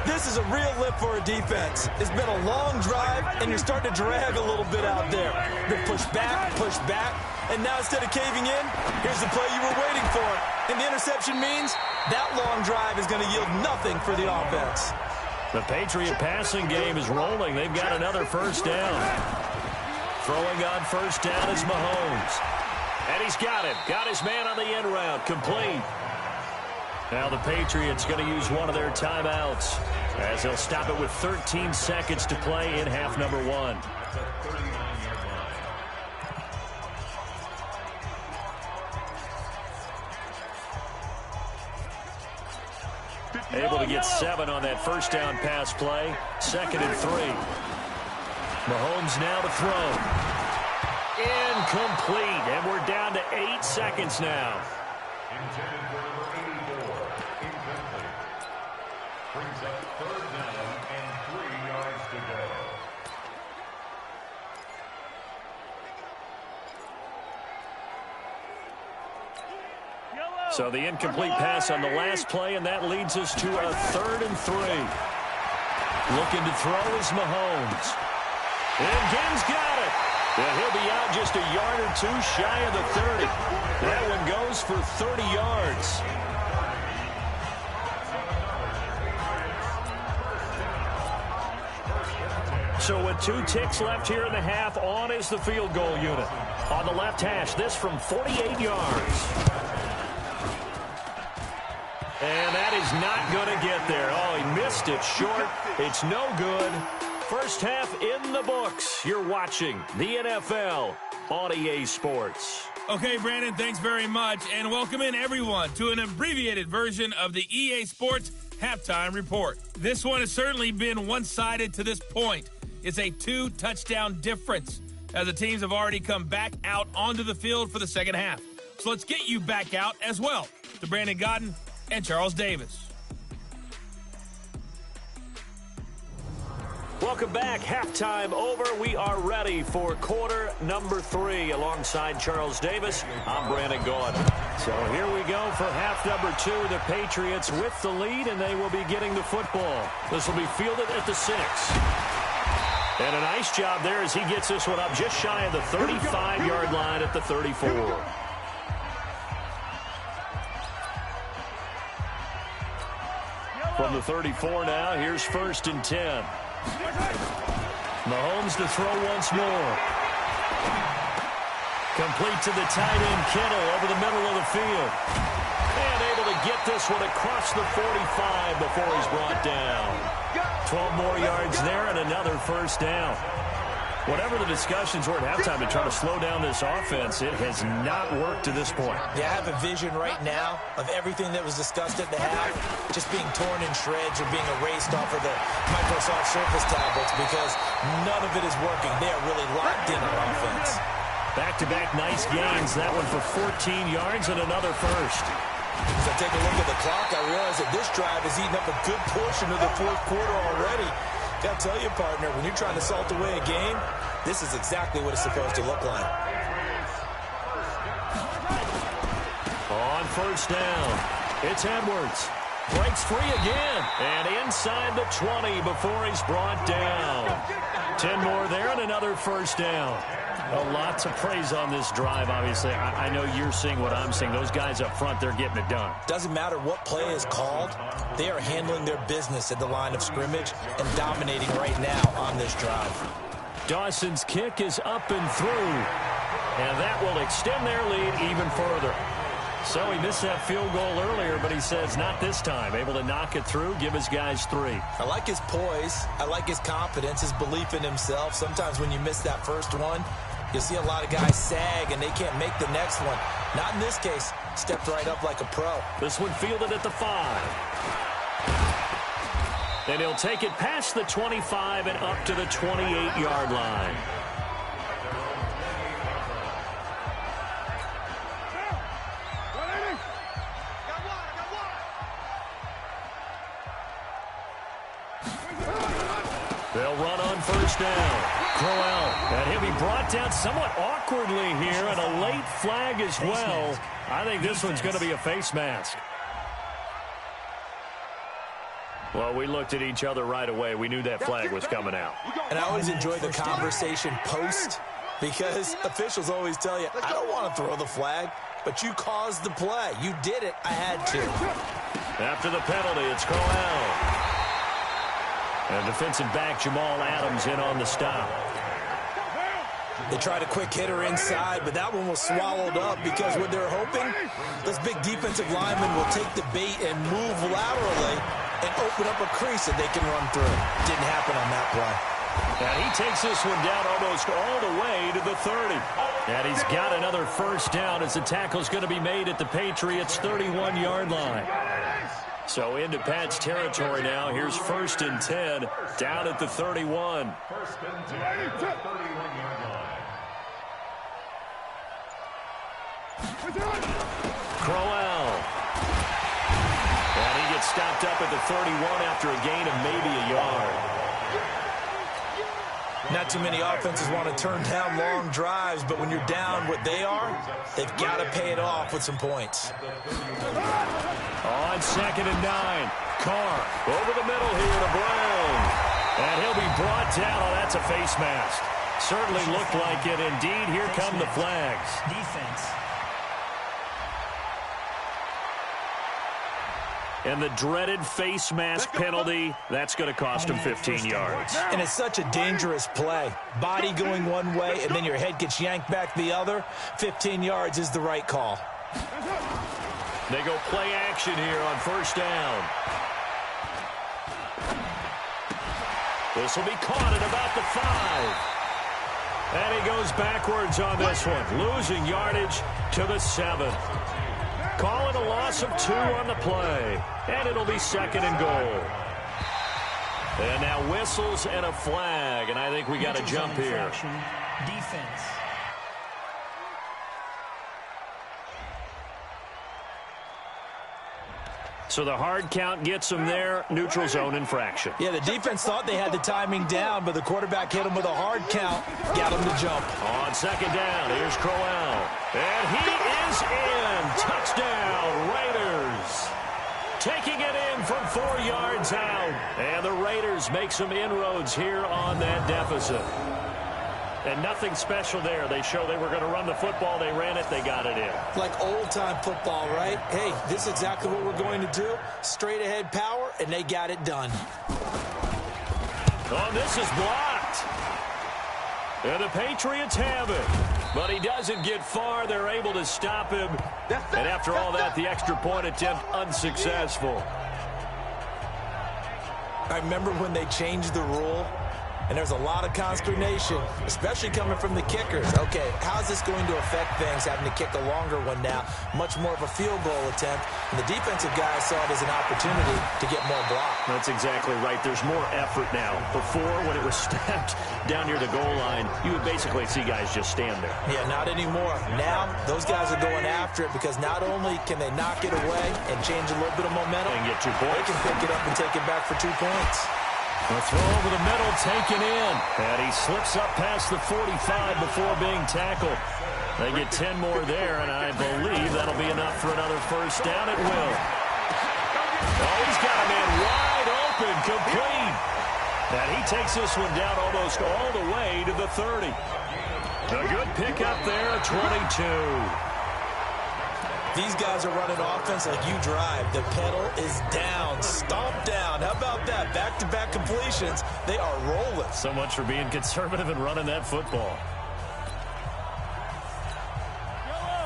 This is a real lift for a defense. It's been a long drive, and you're starting to drag a little bit out there. Been pushed back, and now instead of caving in, here's the play you were waiting for. And the interception means that long drive is going to yield nothing for the offense. The Patriot passing game is rolling. They've got another first down. Throwing on first down is Mahomes. And he's got it. Got his man on the end route. Complete. Now the Patriots going to use one of their timeouts as they'll stop it with 13 seconds to play in half number 1. Able to get 7 on that first down pass play. 2nd and 3. Mahomes now to throw. Incomplete. And we're down to 8 seconds now. Intended for number 84. Incomplete. Brings up 3rd down and 3 yards to go. So the incomplete pass on the last play, and that leads us to a 3rd and 3. Looking to throw is Mahomes. And Gibbs got it. And he'll be out just a yard or 2 shy of the 30. That one goes for 30 yards. So with 2 ticks left here in the half, on is the field goal unit. On the left hash, this from 48 yards. And that is not going to get there. Oh, he missed it short. It's no good. First half in the books. You're watching the NFL on EA Sports. Okay, Brandon, thanks very much. And welcome in, everyone, to an abbreviated version of the EA Sports Halftime Report. This one has certainly been one-sided to this point. It's a 2-touchdown difference, as the teams have already come back out onto the field for the second half. So let's get you back out as well to Brandon Godden and Charles Davis. Welcome back. Halftime over. We are ready for quarter number 3. Alongside Charles Davis, I'm Brandon Gaudin. So here we go for half number 2. The Patriots with the lead, and they will be getting the football. This will be fielded at the 6. And a nice job there as he gets this one up just shy of the 35-yard line at the 34. From the 34 now, here's 1st and 10. Mahomes to throw once more. Complete to the tight end, Kittle, over the middle of the field. And able to get this one across the 45 before he's brought down. 12 more yards there and another first down. Whatever the discussions were at halftime to try to slow down this offense, it has not worked to this point. Yeah, I have a vision right now of everything that was discussed at the half just being torn in shreds or being erased off of the Microsoft Surface tablets because none of it is working. They are really locked in on offense. Back-to-back nice gains. That one for 14 yards and another first. As I take a look at the clock, I realize that this drive has eaten up a good portion of the fourth quarter already. Got to tell you, partner, when you're trying to salt away a game, this is exactly what it's supposed to look like. On first down, it's Edwards. Breaks free again. And inside the 20 before he's brought down. 10 more there and another first down. Lots of praise on this drive, obviously. I know you're seeing what I'm seeing. Those guys up front, they're getting it done. Doesn't matter what play is called. They are handling their business at the line of scrimmage and dominating right now on this drive. Dawson's kick is up and through. And that will extend their lead even further. So he missed that field goal earlier, but he says not this time. Able to knock it through, give his guys 3. I like his poise. I like his confidence, his belief in himself. Sometimes when you miss that first one, you'll see a lot of guys sag and they can't make the next one. Not in this case. Stepped right up like a pro. This one fielded at the 5. And he'll take it past the 25 and up to the 28-yard line. They'll run on first down. Crowell, and he'll be brought down somewhat awkwardly here, and a late flag as well. I think this one's going to be a face mask. Well, we looked at each other right away. We knew that flag was coming out. And I always enjoy the conversation post because officials always tell you, I don't want to throw the flag, but you caused the play. You did it. I had to. After the penalty, it's Crowell. And defensive back Jamal Adams in on the stop. They tried a quick hitter inside, but that one was swallowed up because what they're hoping, this big defensive lineman will take the bait and move laterally and open up a crease that they can run through. Didn't happen on that play. And he takes this one down almost all the way to the 30. And he's got another first down as the tackle's going to be made at the Patriots' 31-yard line. So into Pat's territory now. Here's 1st and 10 down at the 31. 1st and 10, 31-yard line. Crowell. And he gets stopped up at the 31 after a gain of maybe a yard. Not too many offenses want to turn down long drives, but when you're down what they are, they've got to pay it off with some points. On 2nd and 9, Carr over the middle here to Brown. And he'll be brought down. Oh, that's a face mask. Certainly looked like it. Indeed, here come the flags. Defense. And the dreaded face mask penalty, that's going to cost him 15 yards. And it's such a dangerous play. Body going one way, and then your head gets yanked back the other. 15 yards is the right call. They go play action here on first down. This will be caught at about the 5. And he goes backwards on this one, losing yardage to the 7. Call it a loss of 2 on the play. And it'll be 2nd and goal. And now whistles and a flag. And I think we got a jump here. Defense. So the hard count gets them there. Neutral zone infraction. Yeah, the defense thought they had the timing down, but the quarterback hit him with a hard count, got him to jump. On 2nd down, here's Crowell. And he is in. Touchdown, Raiders. Taking it in from 4 yards out. And the Raiders make some inroads here on that deficit. And nothing special there. They show they were going to run the football. They ran it. They got it in. Like old-time football, right? Hey, this is exactly what we're going to do. Straight ahead power, and they got it done. Oh, this is blocked. And the Patriots have it. But he doesn't get far. They're able to stop him. And after all that, the extra point attempt unsuccessful. I remember when they changed the rule. And there's a lot of consternation, especially coming from the kickers. Okay, how's this going to affect things, having to kick a longer one now? Much more of a field goal attempt. And the defensive guys saw it as an opportunity to get more block. That's exactly right. There's more effort now. Before, when it was snapped down near the goal line, you would basically see guys just stand there. Yeah, not anymore. Now, those guys are going after it because not only can they knock it away and change a little bit of momentum, they can get 2 points. They can pick it up and take it back for 2 points. The throw over the middle, taken in. And he slips up past the 45 before being tackled. They get 10 more there, and I believe that'll be enough for another first down. It will. Oh, he's got a man wide open, complete. And he takes this one down almost all the way to the 30. A good pickup there, 22. These guys are running offense like you drive. The pedal is down, stomp down. How about that? Back-to-back completions. They are rolling. So much for being conservative and running that football.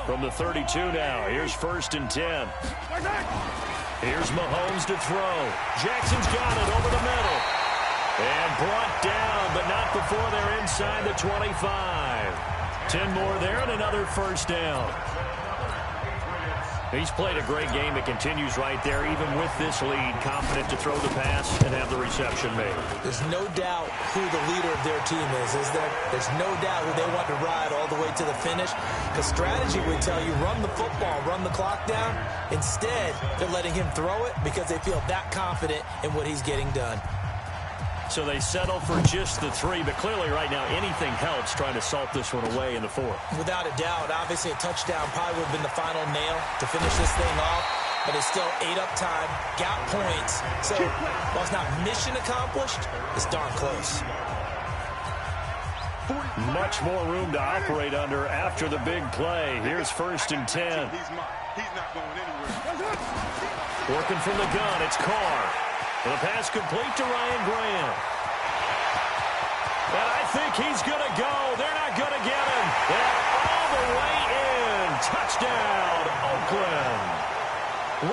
From the 32 now, here's 1st and 10. Here's Mahomes to throw. Jackson's got it over the middle. And brought down, but not before they're inside the 25. 10 more there and another first down. He's played a great game. It continues right there, even with this lead, confident to throw the pass and have the reception made. There's no doubt who the leader of their team is there? There's no doubt who they want to ride all the way to the finish. Because strategy would tell you, run the football, run the clock down. Instead, they're letting him throw it because they feel that confident in what he's getting done. So they settle for just the 3, but clearly right now anything helps trying to salt this one away in the 4th. Without a doubt, obviously a touchdown probably would have been the final nail to finish this thing off, but it's still 8 up time, got points. So while it's not mission accomplished, it's darn close. Much more room to operate under after the big play. Here's 1st and 10. He's not going anywhere. Working from the gun, it's Carr. And the pass complete to Ryan Graham. And I think he's going to go. They're not going to get him. And all the way in. Touchdown, Oakland.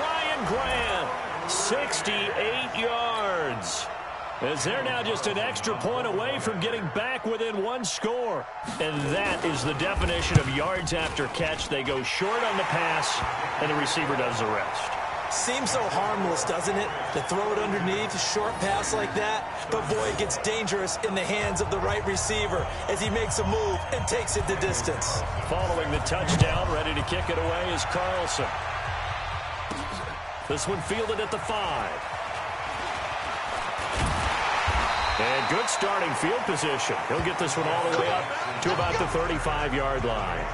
Ryan Graham, 68 yards. As they're now just an extra point away from getting back within 1 score. And that is the definition of yards after catch. They go short on the pass, and the receiver does the rest. Seems so harmless, doesn't it? To throw it underneath, a short pass like that. But, boy, it gets dangerous in the hands of the right receiver as he makes a move and takes it the distance. Following the touchdown, ready to kick it away is Carlson. This one fielded at the 5. And good starting field position. He'll get this one all the way up to about the 35-yard line.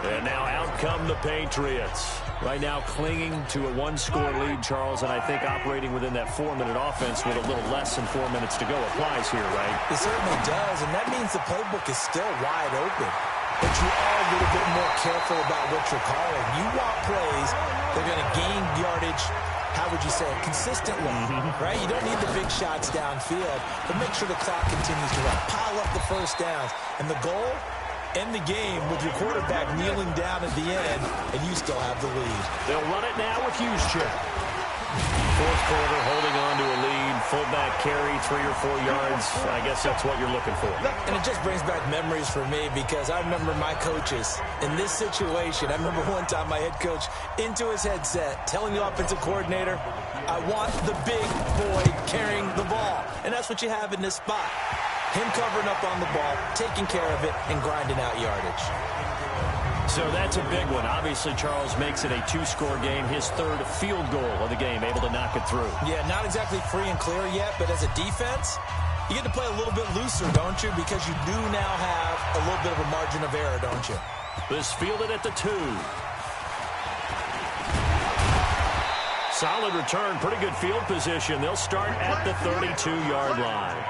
And now out come the Patriots. Right now clinging to a 1-score lead, Charles, and I think operating within that 4-minute offense with a little less than 4 minutes to go applies here, right? It certainly does, and that means the playbook is still wide open. but you are a little bit more careful about what you're calling. You want plays that are going to gain yardage, how would you say it, consistently, right? You don't need the big shots downfield, but make sure the clock continues to run. Pile up the first downs. And the goal, end the game with your quarterback kneeling down at the end, and you still have the lead. They'll run it now with Juszczyk. Fourth quarter, holding on to a lead. Fullback carry, 3 or 4 yards. I guess that's what you're looking for. And it just brings back memories for me because I remember my coaches in this situation. I remember one time my head coach into his headset telling the offensive coordinator, I want the big boy carrying the ball. And that's what you have in this spot. Him covering up on the ball, taking care of it, and grinding out yardage. So that's a big one. Obviously, Charles makes it a 2-score game. His 3rd field goal of the game, able to knock it through. Yeah, not exactly free and clear yet, but as a defense, you get to play a little bit looser, don't you? Because you do now have a little bit of a margin of error, don't you? This fielded at the 2. Solid return, pretty good field position. They'll start at the 32-yard line.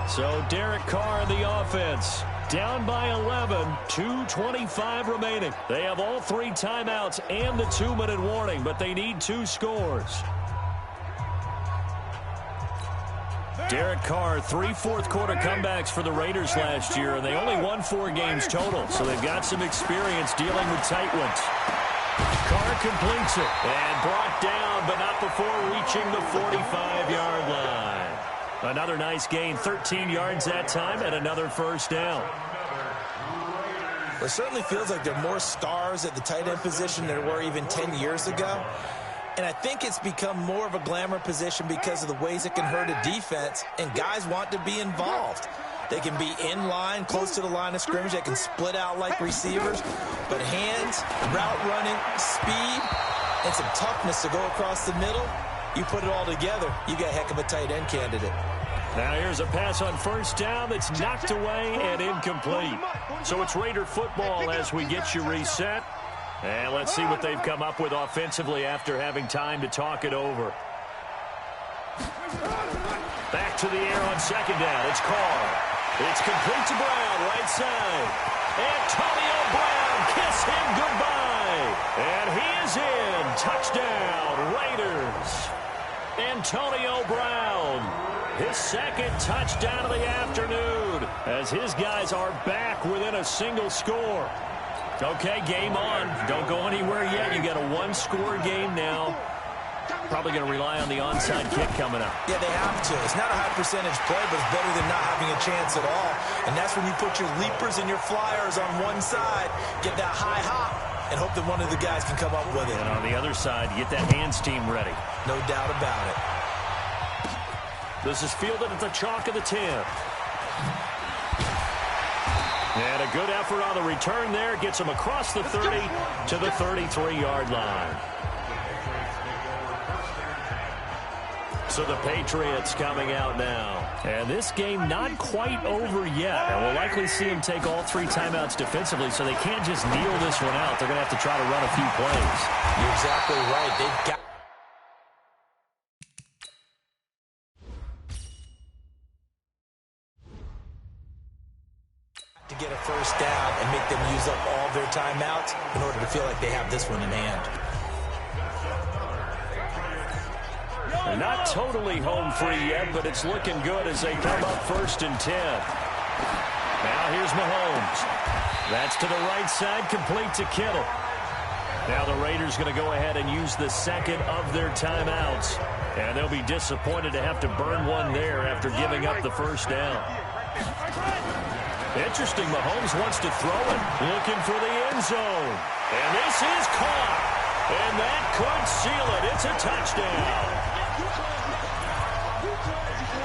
So Derek Carr in the offense, down by 11, 2:25 remaining. They have all 3 timeouts and the 2-minute warning, but they need 2 scores. Derek Carr, 3 fourth-quarter comebacks for the Raiders last year, and they only won 4 games total, so they've got some experience dealing with tight ones. Carr completes it and brought down, but not before reaching the 45-yard line. Another nice gain, 13 yards that time, and another first down. It certainly feels like there are more stars at the tight end position than there were even 10 years ago. And I think it's become more of a glamour position because of the ways it can hurt a defense, and guys want to be involved. They can be in line, close to the line of scrimmage. They can split out like receivers. But hands, route running, speed, and some toughness to go across the middle, you put it all together, you got a heck of a tight end candidate. Now here's a pass on first down that's knocked away and incomplete. So it's Raider football as we get you reset. And let's see what they've come up with offensively after having time to talk it over. Back to the air on second down. It's Carr. It's complete to Brown, right side. Antonio Brown, kiss him goodbye. And he is in. Touchdown, Raiders. Antonio Brown, his 2nd touchdown of the afternoon, as his guys are back within a single score. Okay, game on. Don't go anywhere yet. You got a 1-score game now. Probably going to rely on the onside kick coming up. Yeah, they have to. It's not a high percentage play, but it's better than not having a chance at all. And that's when you put your leapers and your flyers on one side, get that high hop, and hope that one of the guys can come up with it. And on the other side, you get that hands team ready. No doubt about it. This is fielded at the chalk of the 10. And a good effort on the return there. Gets him across the 30 to the 33-yard line. So the Patriots coming out now. And this game not quite over yet. And we'll likely see them take all 3 timeouts defensively, so they can't just kneel this one out. They're going to have to try to run a few plays. You're exactly right. They've got to get a first down and make them use up all their timeouts in order to feel like they have this one in hand. They're not totally home free yet, but it's looking good as they come up 1st and 10. Now here's Mahomes. That's to the right side, complete to Kittle. Now the Raiders going to go ahead and use the 2nd of their timeouts. And they'll be disappointed to have to burn one there after giving up the first down. Interesting, Mahomes wants to throw it, looking for the end zone. And this is caught. And that could seal it. It's a touchdown.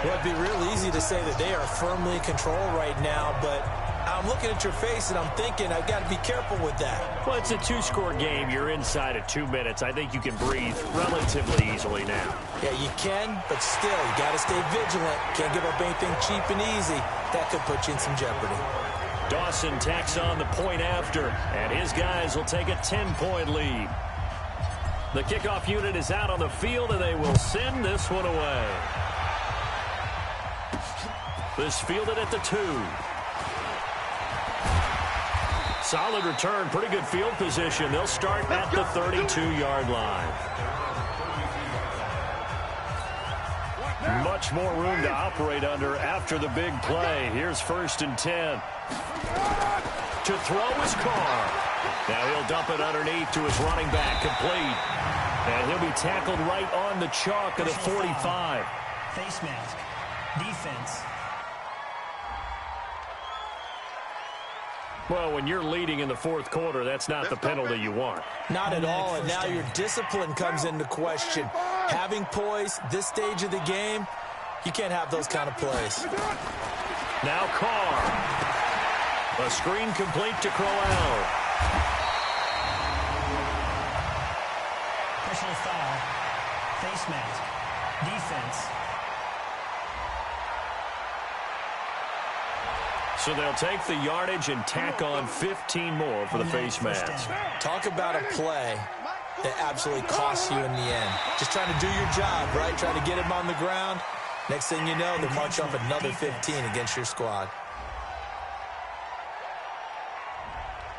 Well, it'd be real easy to say that they are firmly in control right now, but I'm looking at your face and I'm thinking I've got to be careful with that. Well, it's a 2-score game. You're inside of 2 minutes. I think you can breathe relatively easily now. Yeah, you can, but still, you got to stay vigilant. Can't give up anything cheap and easy. That could put you in some jeopardy. Dawson tacks on the point after, and his guys will take a 10-point lead. The kickoff unit is out on the field, and they will send this one away. This fielded at the 2. Solid return, pretty good field position. They'll start at the 32-yard line. Much more room to operate under after the big play. Here's 1st and 10. To throw is Carr. Now he'll dump it underneath to his running back, complete. And he'll be tackled right on the chalk of the 45. Face mask. Defense. Well, when you're leading in the 4th quarter, that's not the penalty you want. Not at all, and now your discipline comes into question. Having poise, this stage of the game, you can't have those kind of plays. Now Carr. A screen complete to Crowell. Personal foul. Face mask. Defense. So they'll take the yardage and tack on 15 more for the face mask. Talk about a play that absolutely costs you in the end. Just trying to do your job, right? Trying to get him on the ground. Next thing you know, they march off another 15 against your squad.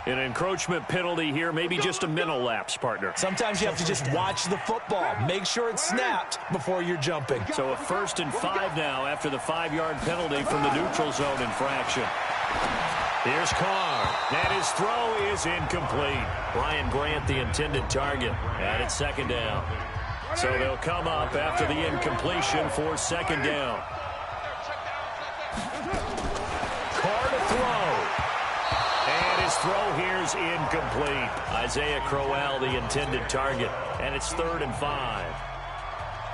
An encroachment penalty here, maybe just a mental lapse, partner. Sometimes you have to just watch the football. Make sure it's snapped before you're jumping. So a 1st and 5 now after the 5-yard penalty from the neutral zone infraction. Here's Carr. And his throw is incomplete. Brian Grant, the intended target. And it's 2nd down. So they'll come up after the incompletion for 2nd down. Carr to throw. And his throw here's incomplete. Isaiah Crowell, the intended target. And it's 3rd and 5.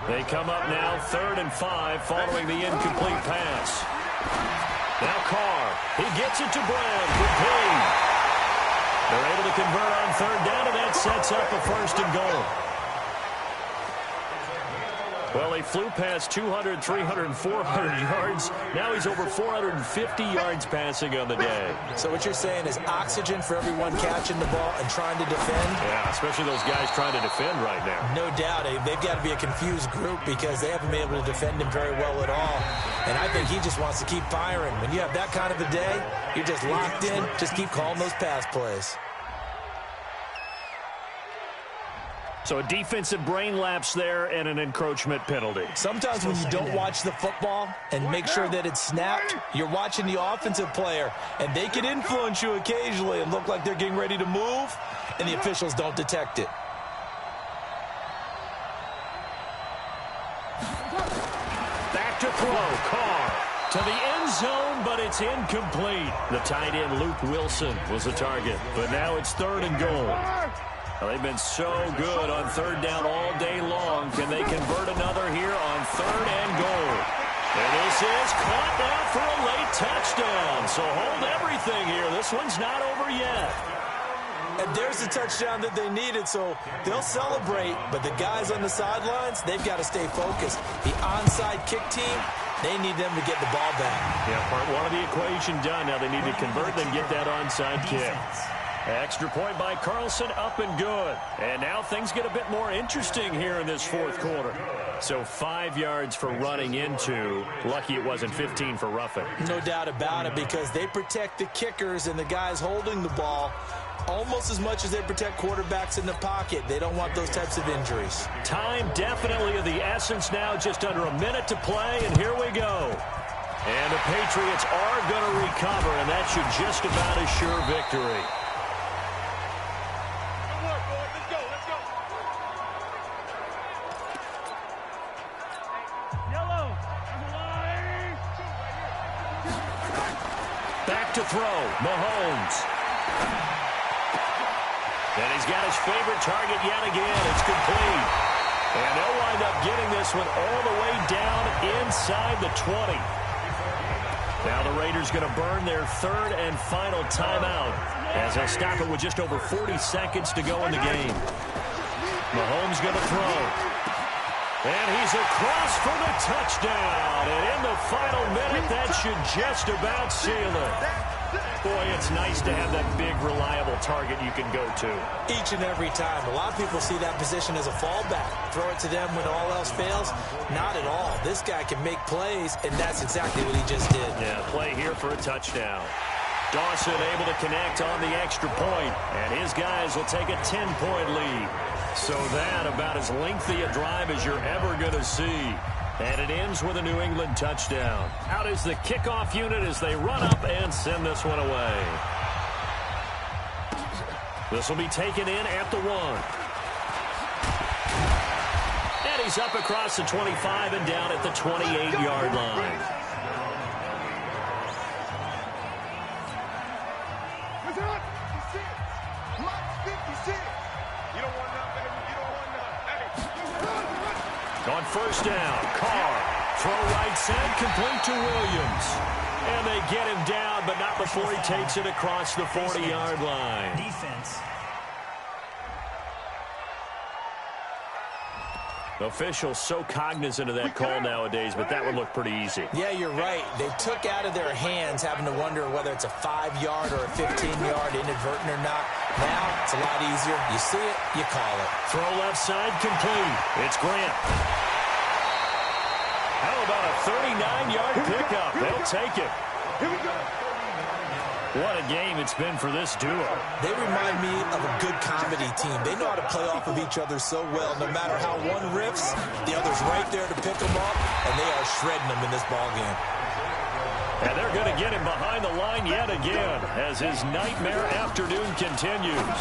They come up now 3rd and 5 following the incomplete pass. Now Carr. He gets it to Brown. Complete. They're able to convert on 3rd down, and that sets up a 1st and goal. Well, he flew past 200, 300, and 400 yards. Now he's over 450 yards passing on the day. So what you're saying is oxygen for everyone catching the ball and trying to defend? Yeah, especially those guys trying to defend right now. No doubt. They've got to be a confused group because they haven't been able to defend him very well at all. And I think he just wants to keep firing. When you have that kind of a day, you're just locked in. Just keep calling those pass plays. So a defensive brain lapse there and an encroachment penalty. Sometimes when you don't watch the football and make sure that it's snapped, you're watching the offensive player, and they can influence you occasionally and look like they're getting ready to move, and the officials don't detect it. Back to throw. Carr to the end zone, but it's incomplete. The tight end, Luke Wilson, was the target, but now it's 3rd and goal. Well, they've been so good on 3rd down all day long. Can they convert another here on 3rd and goal? And this is caught now for a late touchdown. So hold everything here. This one's not over yet. And there's the touchdown that they needed, so they'll celebrate. But the guys on the sidelines, they've got to stay focused. The onside kick team, they need them to get the ball back. Yeah, part one of the equation done. Now they need to convert and get that onside kick. Extra point by Carlson, up and good. And now things get a bit more interesting here in this 4th quarter. So 5 yards for running into. Lucky it wasn't 15 for roughing. No doubt about it, because they protect the kickers and the guys holding the ball almost as much as they protect quarterbacks in the pocket. They don't want those types of injuries. Time definitely of the essence now, just under a minute to play, and here we go. And the Patriots are going to recover, and that should just about assure victory. To throw, Mahomes. And he's got his favorite target yet again. It's complete. And they'll wind up getting this one all the way down inside the 20. Now the Raiders going to burn their 3rd and final timeout as they'll stop it with just over 40 seconds to go in the game. Mahomes going to throw. And he's across for the touchdown. And in the final minute, that should just about seal it. Boy, it's nice to have that big, reliable target you can go to. Each and every time. A lot of people see that position as a fallback. Throw it to them when all else fails. Not at all. This guy can make plays, and that's exactly what he just did. Yeah, play here for a touchdown. Dawson able to connect on the extra point, and his guys will take a 10-point lead. So that about as lengthy a drive as you're ever going to see. And it ends with a New England touchdown. Out is the kickoff unit as they run up and send this one away. This will be taken in at the 1. And he's up across the 25 and down at the 28-yard line. On first down, Carr, throw right side, complete to Williams. And they get him down, but not before he takes it across the 40-yard line. Defense. Officials so cognizant of that call nowadays, but that would look pretty easy. Yeah, you're right. They took out of their hands having to wonder whether it's a 5-yard or a 15-yard inadvertent or not. Now, it's a lot easier. You see it, you call it. Throw left side, complete. It's Grant. How about a 39-yard pickup? They'll take it. Here we go. What a game it's been for this duo. They remind me of a good comedy team. They know how to play off of each other so well. No matter how one riffs, the other's right there to pick them up, and they are shredding them in this ballgame. And they're going to get him behind the line yet again as his nightmare afternoon continues.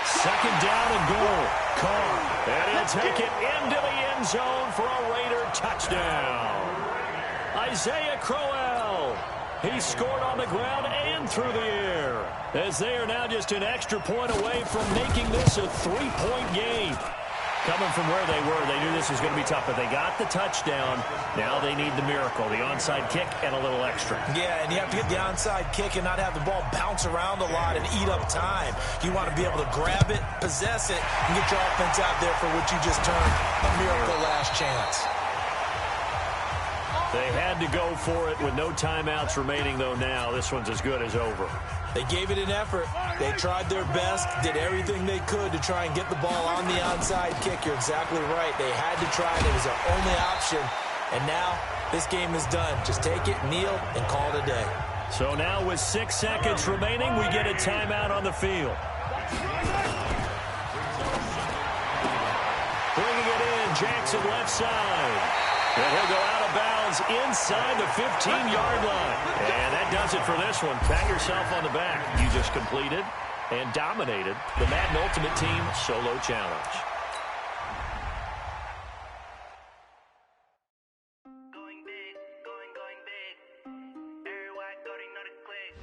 Second down and goal. Carr. And he'll take it into the end zone for a Raider touchdown. Isaiah Crowell. He scored on the ground and through the air, as they are now just an extra point away from making this a 3-point game. Coming from where they were, they knew this was going to be tough, but they got the touchdown. Now they need the miracle, the onside kick and a little extra. Yeah, and you have to get the onside kick and not have the ball bounce around a lot and eat up time. You want to be able to grab it, possess it, and get your offense out there for what you just termed a miracle last chance. They had to go for it with no timeouts remaining, though now. This one's as good as over. They gave it an effort. They tried their best, did everything they could to try and get the ball on the onside kick. You're exactly right. They had to try it. It was their only option. And now this game is done. Just take it, kneel, and call it a day. So now with 6 seconds remaining, we get a timeout on the field. Bringing it in, Jackson left side. And he'll go out of bounds inside the 15-yard line. And that does it for this one. Pat yourself on the back. You just completed and dominated the Madden Ultimate Team Solo Challenge. Going big, going big. Everybody know the click.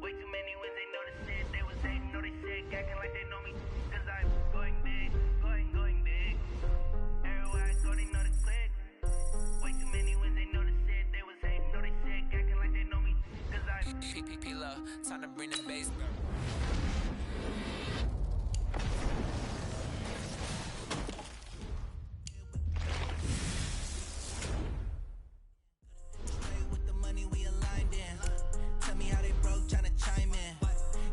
Way too many wins, they know the shit. They was hating, know they sick, acting like they know me. Cause I'm going big, going big. Everybody know the click. Way too many wins, they know the shit. They was hating, know they sick, acting like they know me. Cause I'm PPP love, time to bring the bass. With the money we aligned in. Tell me how they broke, tryna chime in.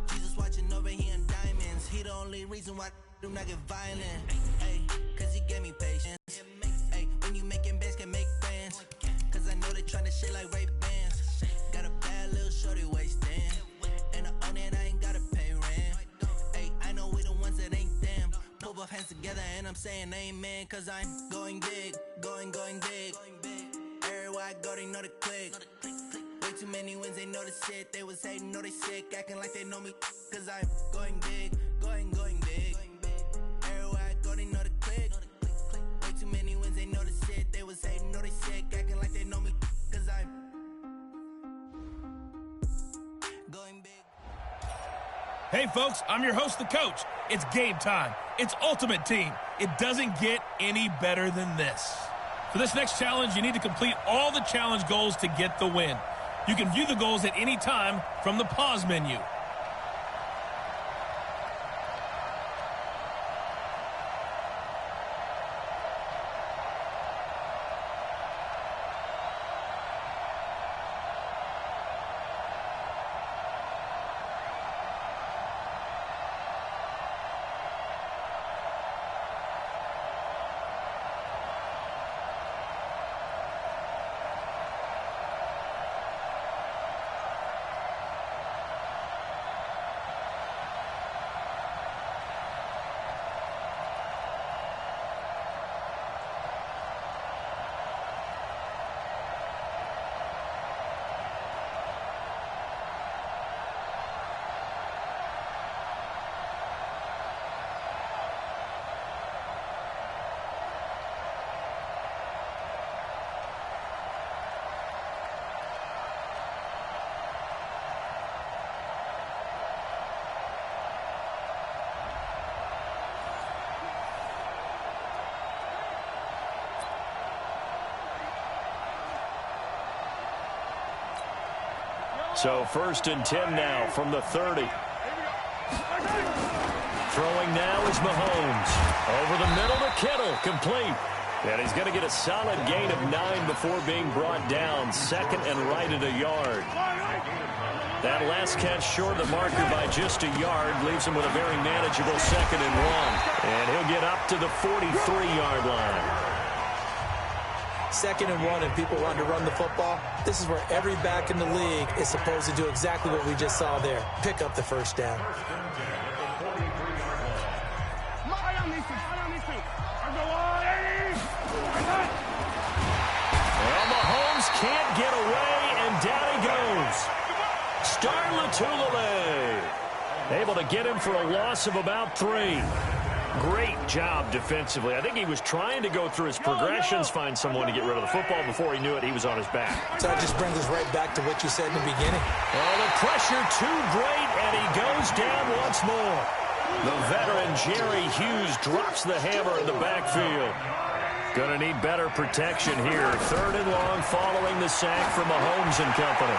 Jesus watching over here in diamonds. He the only reason why I do not get violent. Hey, cause he gave me patience. Hey, when you making bands, can make friends. Cause I know they tryna shit like Ray-Bans. Got a bad little shorty wasting. And I own it, I ain't gotta pay rent. Hey, I know we the ones that ain't them. Put both hands together and I'm saying amen. Cause I'm going big, going big. Everywhere I go, they know the click. Way too many wins, they know the shit. They was hating, know they sick, acting like they know me. Cause I'm going big, going big. Everywhere I go, they know the click. Way too many wins, they know the shit. They was hating, know they sick, acting like they know me. Cause I'm going big. Hey, folks, I'm your host, the coach. It's game time. It's Ultimate Team. It doesn't get any better than this. For this next challenge, you need to complete all the challenge goals to get the win. You can view the goals at any time from the pause menu. So 1st and 10 now from the 30. Throwing now is Mahomes. Over the middle to Kittle. Complete. And he's going to get a solid gain of 9 before being brought down. 2nd and right at a yard. That last catch short of the marker by just a yard leaves him with a very manageable 2nd and 1. And he'll get up to the 43-yard line. 2nd and 1 and people want to run the football. This is where every back in the league is supposed to do exactly what we just saw there. Pick up the 1st down. Well, Mahomes can't get away, and down he goes. Starlatulele able to get him for a loss of about 3. Great job defensively. I think he was trying to go through his progressions, find someone to get rid of the football. Before he knew it, he was on his back. So that just brings us right back to what you said in the beginning. Oh, the pressure too great, and he goes down once more. The veteran Jerry Hughes drops the hammer in the backfield. Gonna need better protection here. 3rd and long following the sack from Mahomes and company.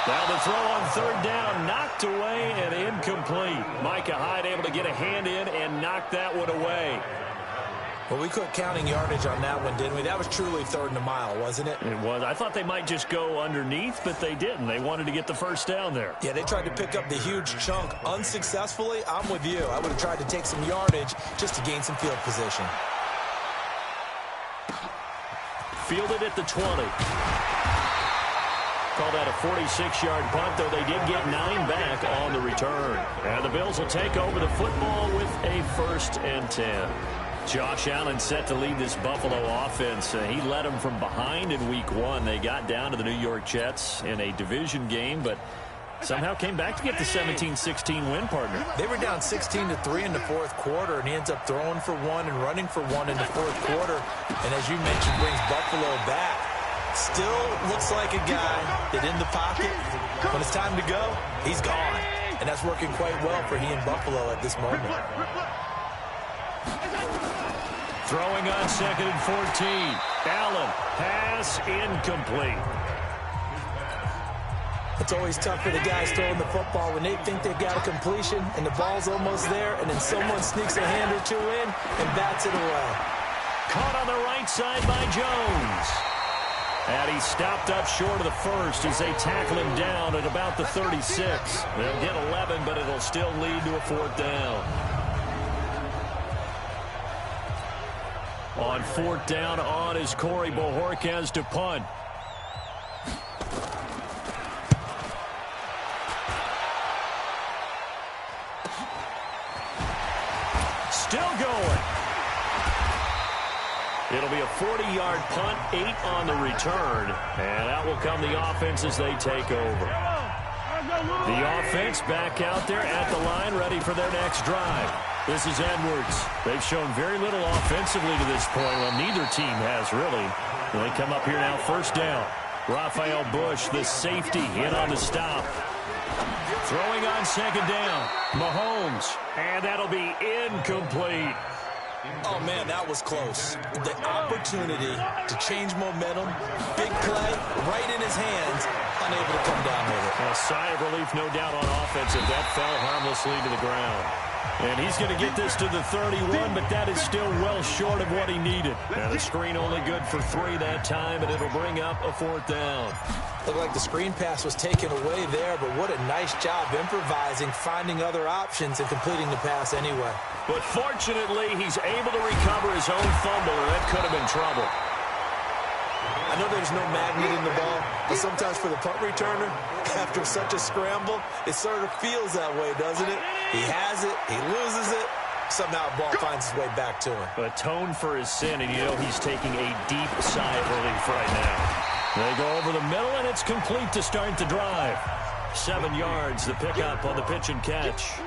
Now the throw on 3rd down, knocked away and incomplete. Micah Hyde able to get a hand in and knock that one away. Well, we quit counting yardage on that one, didn't we? That was truly 3rd and a mile, wasn't it? It was. I thought they might just go underneath, but they didn't. They wanted to get the 1st down there. Yeah, they tried to pick up the huge chunk unsuccessfully. I'm with you. I would have tried to take some yardage just to gain some field position. Fielded at the 20. Call that a 46-yard punt, though they did get 9 back on the return. And the Bills will take over the football with a 1st and 10. Josh Allen set to lead this Buffalo offense. He led them from behind in Week 1. They got down to the New York Jets in a division game, but somehow came back to get the 17-16 win, partner. They were down 16-3 in the 4th quarter, and he ends up throwing for 1 and running for 1 in the 4th quarter. And as you mentioned, brings Buffalo back. Still looks like a guy that in the pocket, when it's time to go, he's gone. And that's working quite well for he and Buffalo at this moment. Throwing on 2nd and 14. Allen, pass incomplete. It's always tough for the guys throwing the football when they think they've got a completion and the ball's almost there, and then someone sneaks a hand or two in and bats it away. Caught on the right side by Jones. And he stopped up short of the 1st as they tackle him down at about the 36. They'll get 11, but it'll still lead to a 4th down. On 4th down on is Corey Bojorquez to punt. Still going. It'll be a 40-yard punt, 8 on the return, and out will come the offense as they take over. The offense back out there at the line, ready for their next drive. This is Edwards. They've shown very little offensively to this point. Well, neither team has really. They come up here now, 1st down. Raphael Bush, the safety, in on the stop. Throwing on 2nd down. Mahomes, and that'll be incomplete. Oh, man, that was close. The opportunity to change momentum, big play, right in his hands, unable to come down with it. A sigh of relief, no doubt, on offense if that fell harmlessly to the ground. And he's going to get this to the 31, but that is still well short of what he needed. Now the screen only good for 3 that time, and it'll bring up a 4th down. Looked like the screen pass was taken away there, but what a nice job improvising, finding other options, and completing the pass anyway. But fortunately, he's able to recover his own fumble, or that could have been trouble. I know there's no magnet in the ball, but sometimes for the punt returner, after such a scramble, it sort of feels that way, doesn't it? He has it, he loses it, somehow the ball finds its way back to him. Atone for his sin, and you know he's taking a deep sigh of relief right now. They go over the middle, and it's complete to start the drive. 7 yards, the pickup on the pitch and catch.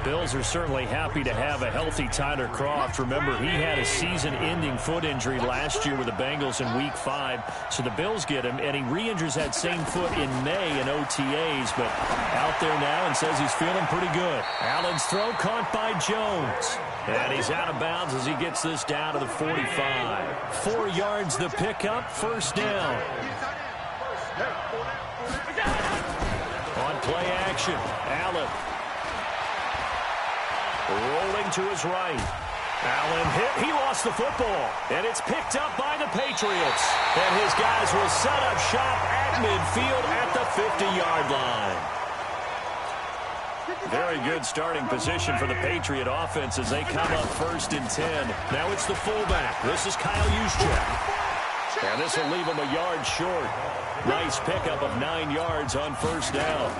Bills are certainly happy to have a healthy Tyler Kroft. Remember, he had a season-ending foot injury last year with the Bengals in Week 5. So the Bills get him, and he re-injures that same foot in May in OTAs, but out there now and says he's feeling pretty good. Allen's throw caught by Jones. And he's out of bounds as he gets this down to the 45. 4 yards the pickup, 1st down. play action. Allen. Rolling to his right. Allen hit. He lost the football. And it's picked up by the Patriots. And his guys will set up shop at midfield at the 50-yard line. Very good starting position for the Patriot offense as they come up 1st and 10. Now it's the fullback. This is Kyle Juszczyk. And this will leave him a yard short. Nice pickup of 9 yards on 1st down.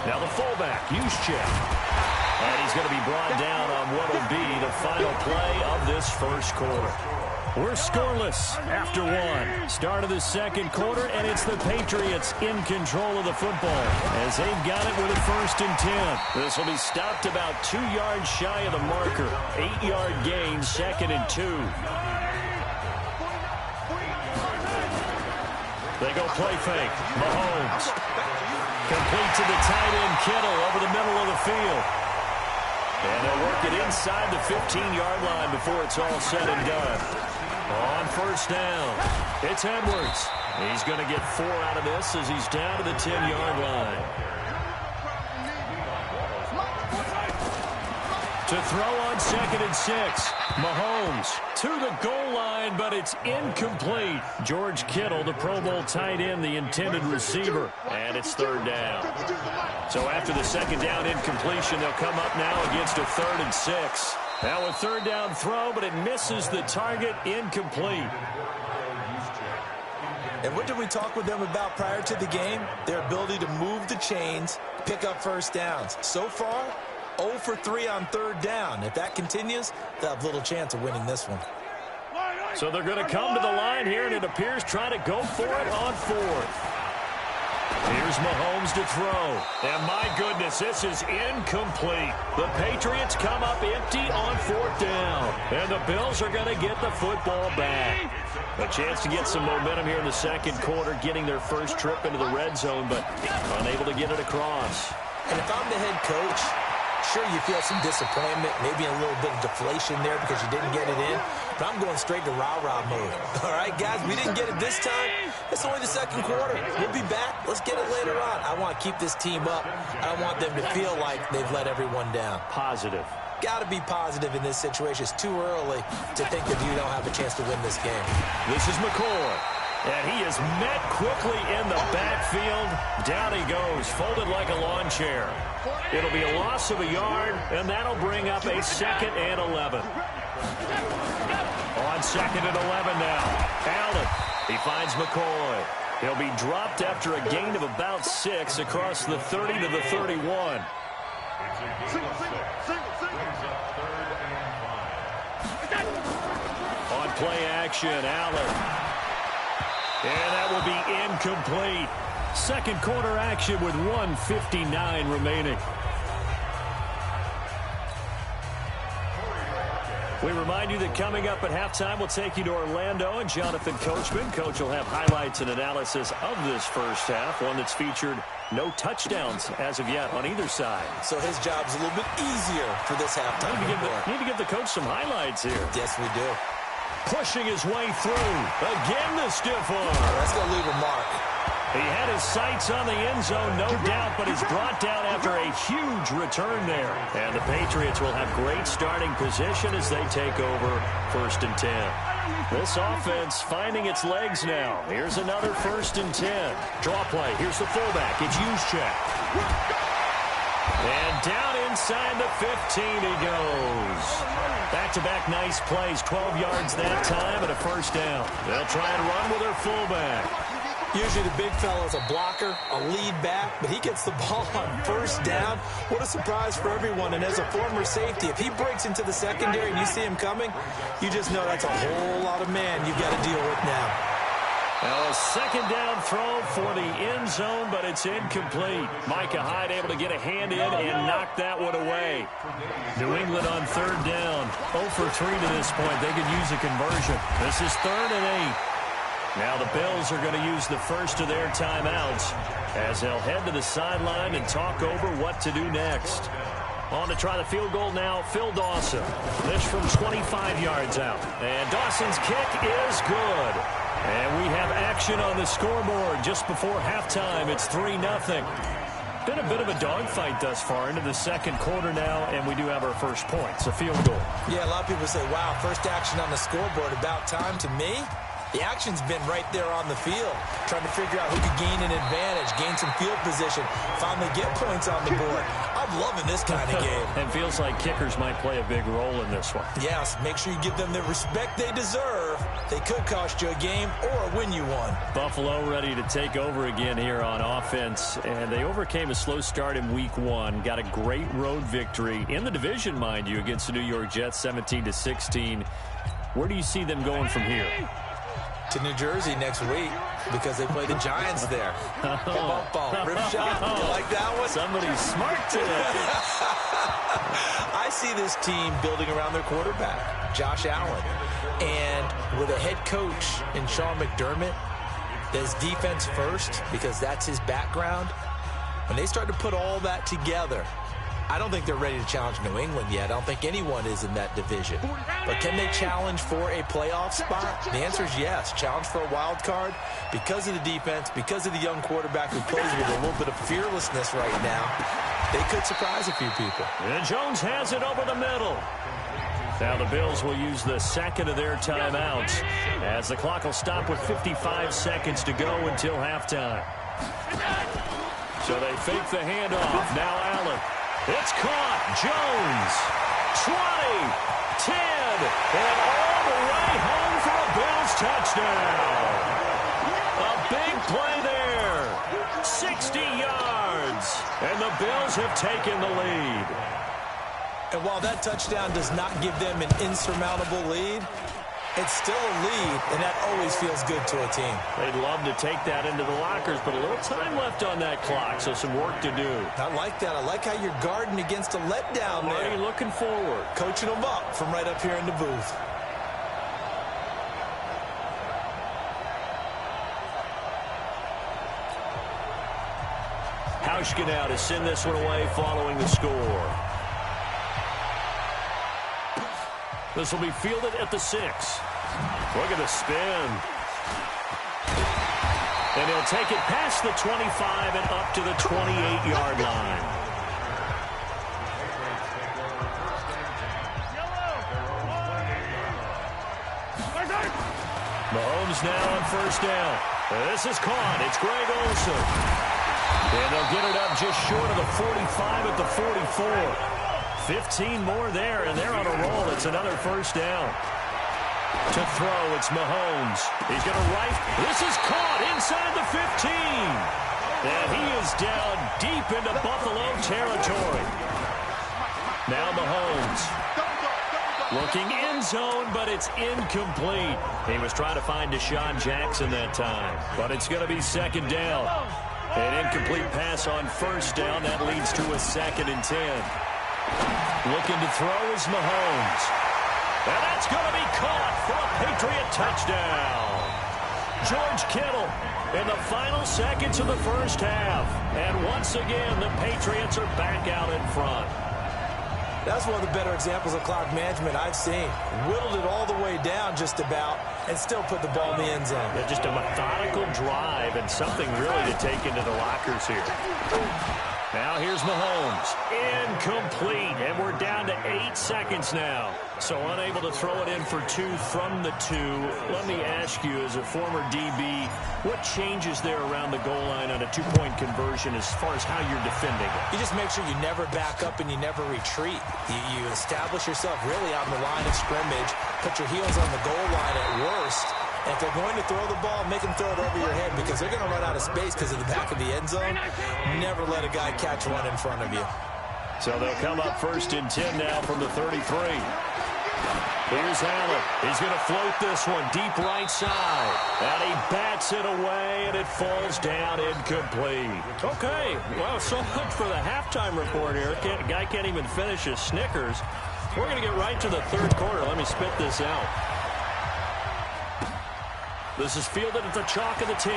Now the fullback, Juszczyk. And he's going to be brought down on what will be the final play of this 1st quarter. We're scoreless after 1. Start of the 2nd quarter, and it's the Patriots in control of the football as they've got it with a 1st and 10. This will be stopped about 2 yards shy of the marker. 8-yard gain, 2nd and 2. They go play fake. Mahomes. Complete to the tight end, Kittle, over the middle of the field. And they'll work it inside the 15-yard line before it's all said and done. On 1st down, it's Edwards. He's going to get 4 out of this as he's down to the 10-yard line. To throw on 2nd and 6. Mahomes to the goal line, but it's incomplete. George Kittle, the Pro Bowl tight end, the intended receiver. And it's 3rd down. So after the 2nd down incompletion, they'll come up now against a 3rd and 6. Now a 3rd down throw, but it misses the target, incomplete. And what did we talk with them about prior to the game? Their ability to move the chains, pick up 1st downs. So far, 0 for 3 on 3rd down. If that continues, they'll have little chance of winning this one. So they're going to come to the line here, and it appears trying to go for it on 4th. Here's Mahomes to throw. And my goodness, this is incomplete. The Patriots come up empty on 4th down. And the Bills are going to get the football back. A chance to get some momentum here in the 2nd quarter, getting their first trip into the red zone, but unable to get it across. And if I'm the head coach, sure, you feel some disappointment, maybe a little bit of deflation there because you didn't get it in. But I'm going straight to rah-rah mode. All right, guys, we didn't get it this time. It's only the 2nd quarter. We'll be back. Let's get it later on. I want to keep this team up. I don't want them to feel like they've let everyone down. Positive. Got to be positive in this situation. It's too early to think that you don't have a chance to win this game. This is McCoy. And he is met quickly in the backfield. Down he goes, folded like a lawn chair. It'll be a loss of a yard, and that'll bring up a 2nd and 11. On 2nd and 11 now. Allen, he finds McCoy. He'll be dropped after a gain of about 6 across the 30 to the 31. On play action, Allen. And that will be incomplete. 2nd quarter action with 1:59 remaining. We remind you that coming up at halftime, we'll take you to Orlando and Jonathan Coachman. Coach will have highlights and analysis of this 1st half, one that's featured no touchdowns as of yet on either side. So his job's a little bit easier for this halftime. Need to give the coach some highlights here. Yes, we do. Pushing his way through. Again, the stiff arm. That's going to leave a mark. He had his sights on the end zone, no doubt, but he's brought down after a huge return there. And the Patriots will have great starting position as they take over 1st and 10. This offense finding its legs now. Here's another 1st and 10. Draw play. Here's the fullback. It's Juszczyk. And down inside the 15 he goes. Back-to-back nice plays. 12 yards that time and a 1st down. They'll try and run with their fullback. Usually the big fella's a blocker, a lead back, but he gets the ball on 1st down. What a surprise for everyone. And as a former safety, if he breaks into the secondary and you see him coming, you just know that's a whole lot of man you've got to deal with now. Now a 2nd down throw for the end zone, but it's incomplete. Micah Hyde able to get a hand in and knock that one away. New England on 3rd down. 0 for 3 to this point. They could use a conversion. This is 3rd and 8. Now the Bills are going to use the first of their timeouts as they'll head to the sideline and talk over what to do next. On to try the field goal now, Phil Dawson. This from 25 yards out. And Dawson's kick is good. And we have action on the scoreboard just before halftime. It's 3-0. Been a bit of a dogfight thus far into the second quarter now, and we do have our first points, a field goal. Yeah, a lot of people say, wow, first action on the scoreboard, about time. To me, the action's been right there on the field, trying to figure out who could gain an advantage, gain some field position, finally get points on the board. I'm loving this kind of game. And feels like kickers might play a big role in this one. Yes, make sure you give them the respect they deserve. They could cost you a game or win you one. Buffalo ready to take over again here on offense, and they overcame a slow start in week 1, got a great road victory in the division, mind you, against the New York Jets, 17-16. Where do you see them going from here? To New Jersey next week because they play the Giants there. Rip shot. You like that one? Somebody's smart today. I see this team building around their quarterback, Josh Allen. And with a head coach in Sean McDermott that's defense first because that's his background, when they start to put all that together, I don't think they're ready to challenge New England yet. I don't think anyone is in that division. But can they challenge for a playoff spot? The answer is yes. Challenge for a wild card because of the defense, because of the young quarterback who plays with a little bit of fearlessness right now. They could surprise a few people. And Jones has it over the middle. Now the Bills will use the second of their timeouts as the clock will stop with 55 seconds to go until halftime. So they fake the handoff. Now Allen. It's caught. Jones. 20, 10, and all the way home for a Bills touchdown. A big play there. 60 yards. And the Bills have taken the lead. And while that touchdown does not give them an insurmountable lead, it's still a lead, and that always feels good to a team. They'd love to take that into the lockers, but a little time left on that clock, so some work to do. I like that. I like how you're guarding against a letdown there. Already looking forward. Coaching them up from right up here in the booth. Hauschka now to send this one away following the score. This will be fielded at the 6. Look at the spin. And he'll take it past the 25 and up to the 28-yard line. Mahomes now on first down. This is caught. It's Greg Olsen. And they'll get it up just short of the 45 at the 44. 15 more there, and they're on a roll. It's another first down. To throw, it's Mahomes. He's going to right. This is caught inside the 15. And he is down deep into Buffalo territory. Now Mahomes. Looking end zone, but it's incomplete. He was trying to find Deshaun Jackson that time. But it's going to be second down. An incomplete pass on first down. That leads to a 2nd and 10. Looking to throw is Mahomes. And that's going to be caught for a Patriot touchdown. George Kittle in the final seconds of the first half. And once again, the Patriots are back out in front. That's one of the better examples of clock management I've seen. Whittled it all the way down just about and still put the ball in the end zone. Yeah, just a methodical drive and something really to take into the lockers here. Now here's Mahomes. Incomplete. And we're down to 8 seconds now. So unable to throw it in for 2 from the 2. Let me ask you, as a former DB, what changes there around the goal line on a 2-point conversion as far as how you're defending it? You just make sure you never back up and you never retreat. You establish yourself really on the line of scrimmage, put your heels on the goal line at worst. And if they're going to throw the ball, make them throw it over your head because they're going to run out of space because of the back of the end zone. Never let a guy catch one in front of you. So they'll come up 1st and 10 now from the 33. Here's Allen. He's going to float this one deep right side. And he bats it away, and it falls down incomplete. Okay, well, so much for the halftime report here. Guy can't even finish his Snickers. We're going to get right to the 3rd quarter. Let me spit this out. This is fielded at the chalk of the 10.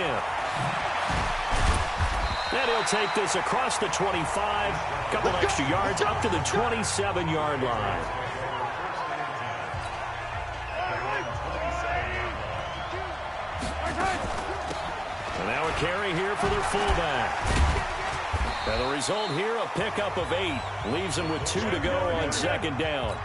And he'll take this across the 25. A couple extra yards up to the 27-yard line. And now a carry here for their fullback. Now the result here, a pickup of 8. Leaves him with 2 to go on second down.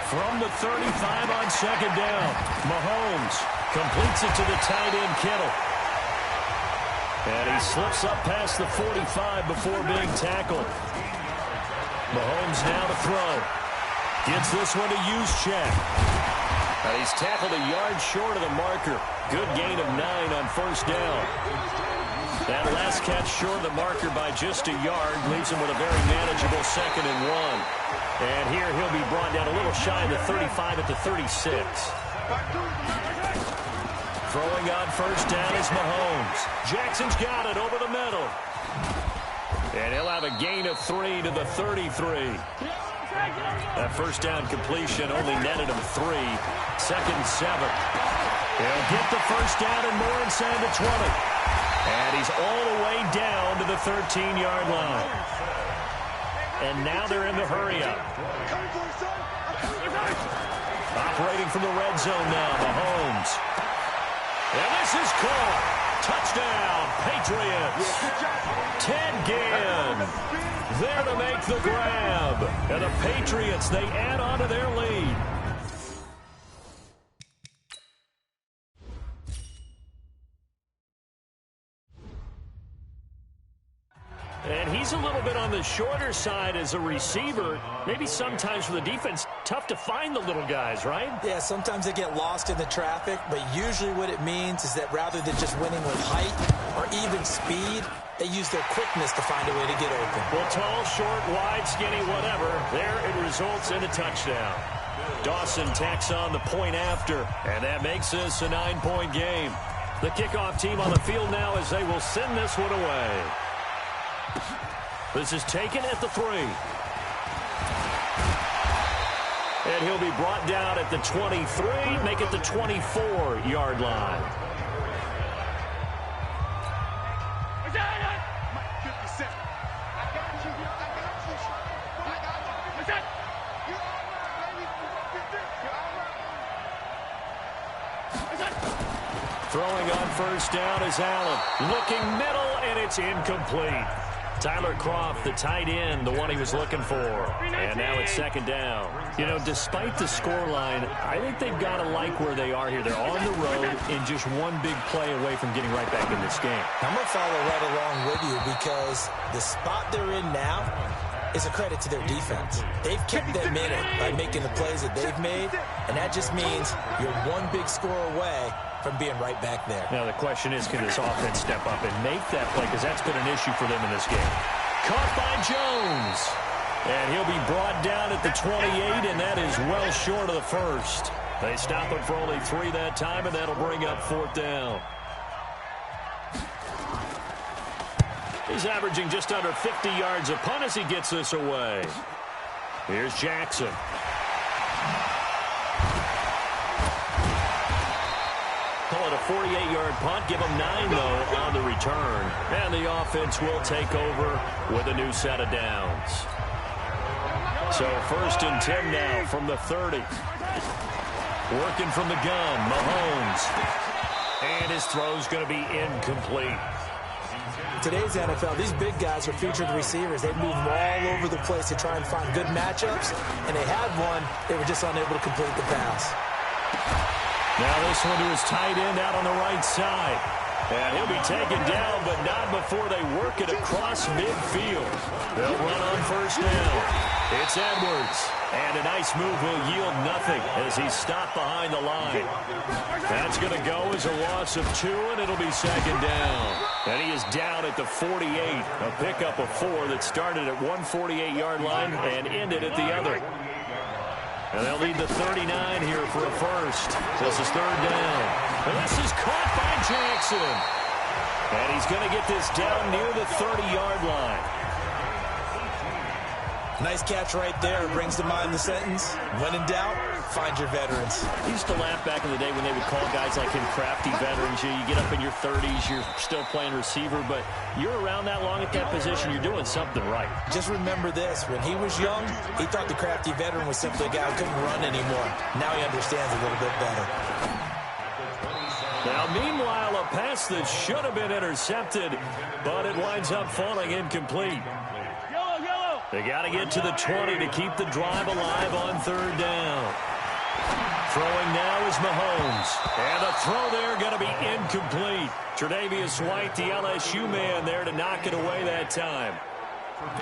From the 35 on second down, Mahomes completes it to the tight end, Kittle. And he slips up past the 45 before being tackled. Mahomes now to throw. Gets this one to Juszczyk. And he's tackled a yard short of the marker. Good gain of 9 on first down. That last catch short of the marker by just a yard leaves him with a very manageable 2nd and 1. And here he'll be brought down a little shy of the 35 at the 36. Throwing on first down is Mahomes. Jackson's got it over the middle. And he'll have a gain of 3 to the 33. That first down completion only netted him 3. 2nd and 7. He'll get the first down and more inside the 20. And he's all the way down to the 13-yard line. And now they're in the hurry-up. Operating from the red zone now, Mahomes. And this is caught. Touchdown, Patriots. Ted Ginn there to make the grab. And the Patriots, they add on to their lead. And he's a little bit on the shorter side as a receiver. Maybe sometimes for the defense, tough to find the little guys, right? Yeah, sometimes they get lost in the traffic, but usually what it means is that rather than just winning with height or even speed, they use their quickness to find a way to get open. Well, tall, short, wide, skinny, whatever, there it results in a touchdown. Dawson tacks on the point after, and that makes this a 9-point game. The kickoff team on the field now as they will send this one away. This is taken at the 3. And he'll be brought down at the 23, make it the 24-yard line. Throwing on first down is Allen. Looking middle, and it's incomplete. Tyler Kroft, the tight end, the one he was looking for. And now it's second down. You know, despite the scoreline, I think they've got to like where they are here. They're on the road and just one big play away from getting right back in this game. I'm going to follow right along with you because the spot they're in now is a credit to their defense. They've kept them in it by making the plays that they've made, and that just means you're one big score away from being right back there. Now the question is, can this offense step up and make that play? Because that's been an issue for them in this game. Caught by Jones. And he'll be brought down at the 28, and that is well short of the first. They stop him for only 3 that time, and that'll bring up 4th down. He's averaging just under 50 yards a punt as he gets this away. Here's Jackson. Call it a 48-yard punt. Give him 9, though, on the return. And the offense will take over with a new set of downs. So 1st and 10 now from the 30. Working from the gun, Mahomes. And his throw's going to be incomplete. Today's NFL, these big guys are featured receivers. They move all over the place to try and find good matchups, and they had one. They were just unable to complete the pass. Now this one to his tight end out on the right side. And he'll be taken down, but not before they work it across midfield. They'll run on first down. It's Edwards. And a nice move will yield nothing as he's stopped behind the line. That's going to go as a loss of 2, and it'll be second down. And he is down at the 48. A pickup of 4 that started at one 48-yard line and ended at the other. And they'll lead the 39 here for a first. This is 3rd down. And this is caught by Jackson. And he's going to get this down near the 30-yard line. Nice catch right there. Brings to mind the sentence, when in doubt, find your veterans. I used to laugh back in the day when they would call guys like him crafty veterans. You get up in your 30s, you're still playing receiver, but you're around that long at that position, you're doing something right. Just remember this. When he was young, he thought the crafty veteran was simply a guy who couldn't run anymore. Now he understands a little bit better. Now Meanwhile, a pass that should have been intercepted, but it winds up falling incomplete. They got to get to the 20 to keep the drive alive on third down. Throwing now is Mahomes. And the throw there going to be incomplete. Tre'Davious White, the LSU man, there to knock it away that time.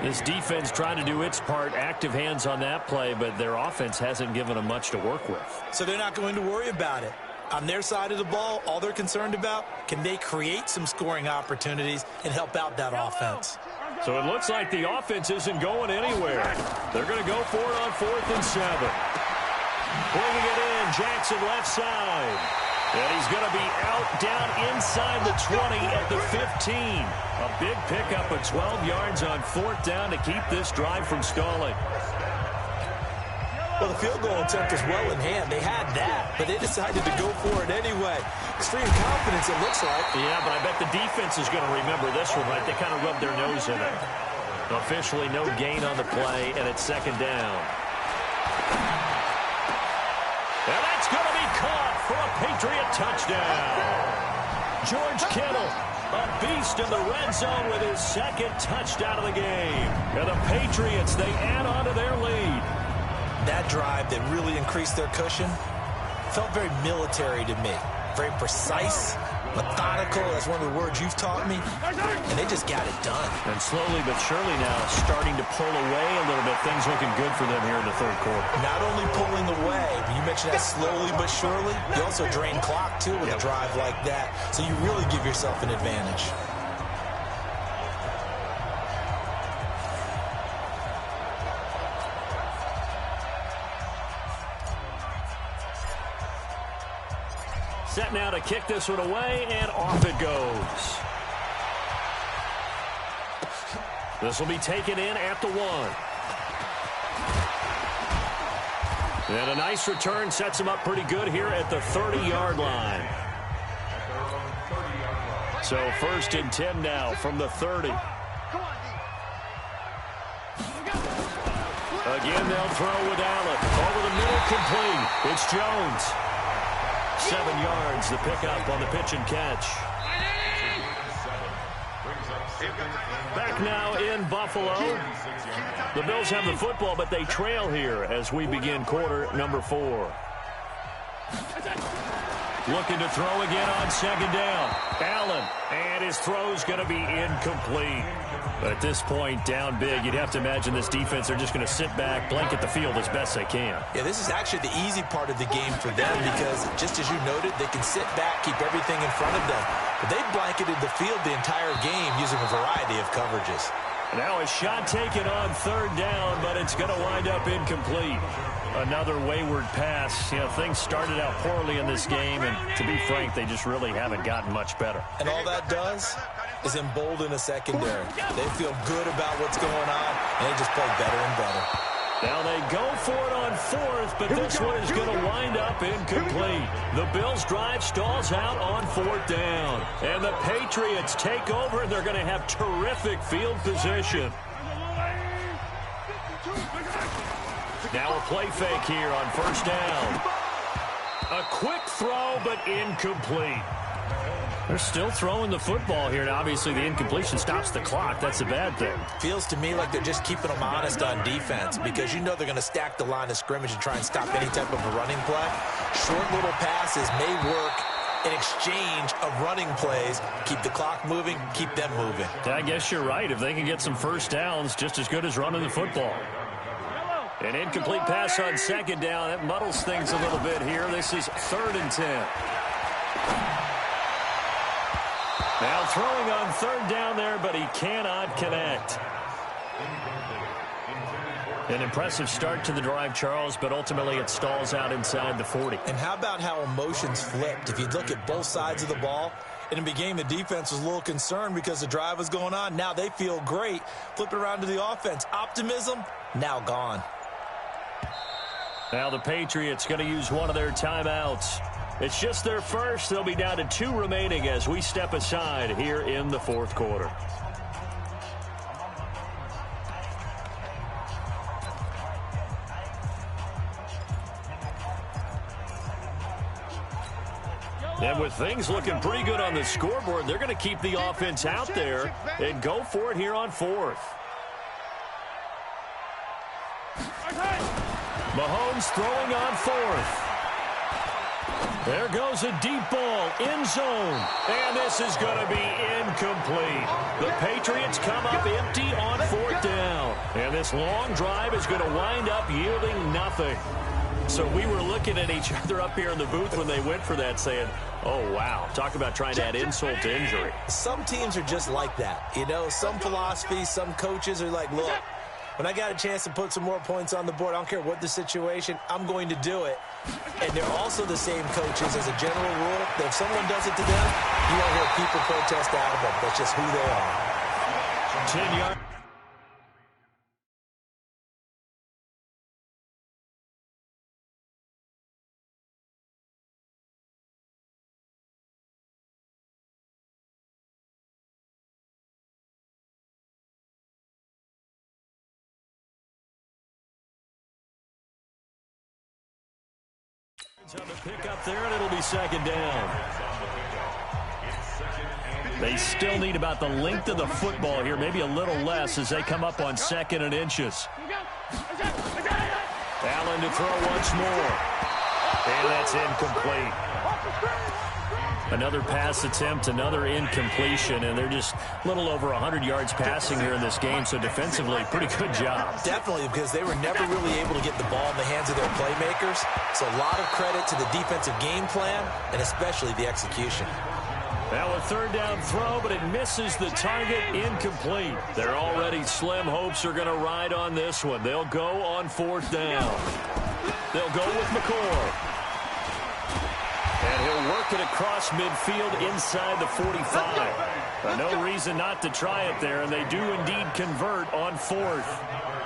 This defense trying to do its part, active hands on that play, but their offense hasn't given them much to work with. So they're not going to worry about it. On their side of the ball, all they're concerned about, can they create some scoring opportunities and help out that offense? So it looks like the offense isn't going anywhere. They're going to go for it on 4th and 7. Bringing it in, Jackson left side. And he's going to be out down inside the 20 at the 15. A big pickup of 12 yards on 4th down to keep this drive from stalling. Well, the field goal attempt was well in hand. They had that, but they decided to go for it anyway. Extreme confidence, it looks like. Yeah, but I bet the defense is going to remember this one, right? They kind of rubbed their nose in it. Officially no gain on the play, and it's 2nd down. And that's going to be caught for a Patriot touchdown. George Kittle, a beast in the red zone with his 2nd touchdown of the game. And the Patriots, they add on to their lead. That drive that really increased their cushion felt very military to me. Very precise, methodical. That's one of the words you've taught me. And they just got it done. And slowly but surely now starting to pull away a little bit. Things looking good for them here in the 3rd quarter. Not only pulling away, but you mentioned that slowly but surely. You also drain clock, too, with a drive like that. So you really give yourself an advantage. Set now to kick this one away, and off it goes. This will be taken in at the 1. And a nice return sets him up pretty good here at the 30-yard line. So 1st and 10 now from the 30. Again, they'll throw with Allen. Over the middle, complete. It's Jones. 7 yards, the pickup on the pitch and catch. Back now in Buffalo. The Bills have the football, but they trail here as we begin quarter number 4. Looking to throw again on 2nd down. Allen, and his throw's going to be incomplete. But at this point, down big, you'd have to imagine this defense, they're just going to sit back, blanket the field as best they can. Yeah, this is actually the easy part of the game for them because, just as you noted, they can sit back, keep everything in front of them. But they blanketed the field the entire game using a variety of coverages. Now a shot taken on 3rd down, but it's going to wind up incomplete. Another wayward pass. You know, things started out poorly in this game, and to be frank, they just really haven't gotten much better. And all that does is embolden a secondary. They feel good about what's going on, and they just play better and better. Now they go for it on 4th, but this one is going to wind up incomplete. The Bills' drive stalls out on 4th down. And the Patriots take over, and they're going to have terrific field position. Now a play fake here on 1st down. A quick throw, but incomplete. They're still throwing the football here, and obviously the incompletion stops the clock. That's a bad thing. Feels to me like they're just keeping them honest on defense because you know they're going to stack the line of scrimmage and try and stop any type of a running play. Short little passes may work in exchange of running plays. Keep the clock moving, keep them moving. I guess you're right. If they can get some 1st downs, just as good as running the football. An incomplete pass on 2nd down. That muddles things a little bit here. This is 3rd and 10. Now throwing on 3rd down there, but he cannot connect. An impressive start to the drive, Charles, but ultimately it stalls out inside the 40. And how about how emotions flipped? If you look at both sides of the ball, in the beginning, the defense was a little concerned because the drive was going on. Now they feel great. Flip it around to the offense. Optimism, now gone. Now the Patriots going to use one of their timeouts. It's just their first. They'll be down to 2 remaining as we step aside here in the 4th quarter. And with things looking pretty good on the scoreboard, they're going to keep the offense out there and go for it here on 4th. Mahomes throwing on 4th. There goes a deep ball, end zone, and this is going to be incomplete. The Patriots come up empty on 4th down, and this long drive is going to wind up yielding nothing. So we were looking at each other up here in the booth when they went for that saying, oh, wow, talk about trying to add insult to injury. Some teams are just like that. You know, some philosophies, some coaches are like, look, when I got a chance to put some more points on the board, I don't care what the situation, I'm going to do it. And they're also the same coaches as a general rule that if someone does it to them, you won't hear people protest out of them. That's just who they are. 10 yards. On the pick up there, and it'll be 2nd down. They still need about the length of the football here, maybe a little less as they come up on 2nd and inches. Allen to throw once more. And that's incomplete. Another pass attempt, another incompletion, and they're just a little over 100 yards passing here in this game, so defensively, pretty good job. Definitely, because they were never really able to get the ball in the hands of their playmakers, so a lot of credit to the defensive game plan, and especially the execution. Now a 3rd down throw, but it misses the target, incomplete. Their already slim hopes are going to ride on this one. They'll go on 4th down. They'll go with McCoy. And he'll work it across midfield inside the 45. No reason not to try it there, and they do indeed convert on 4th.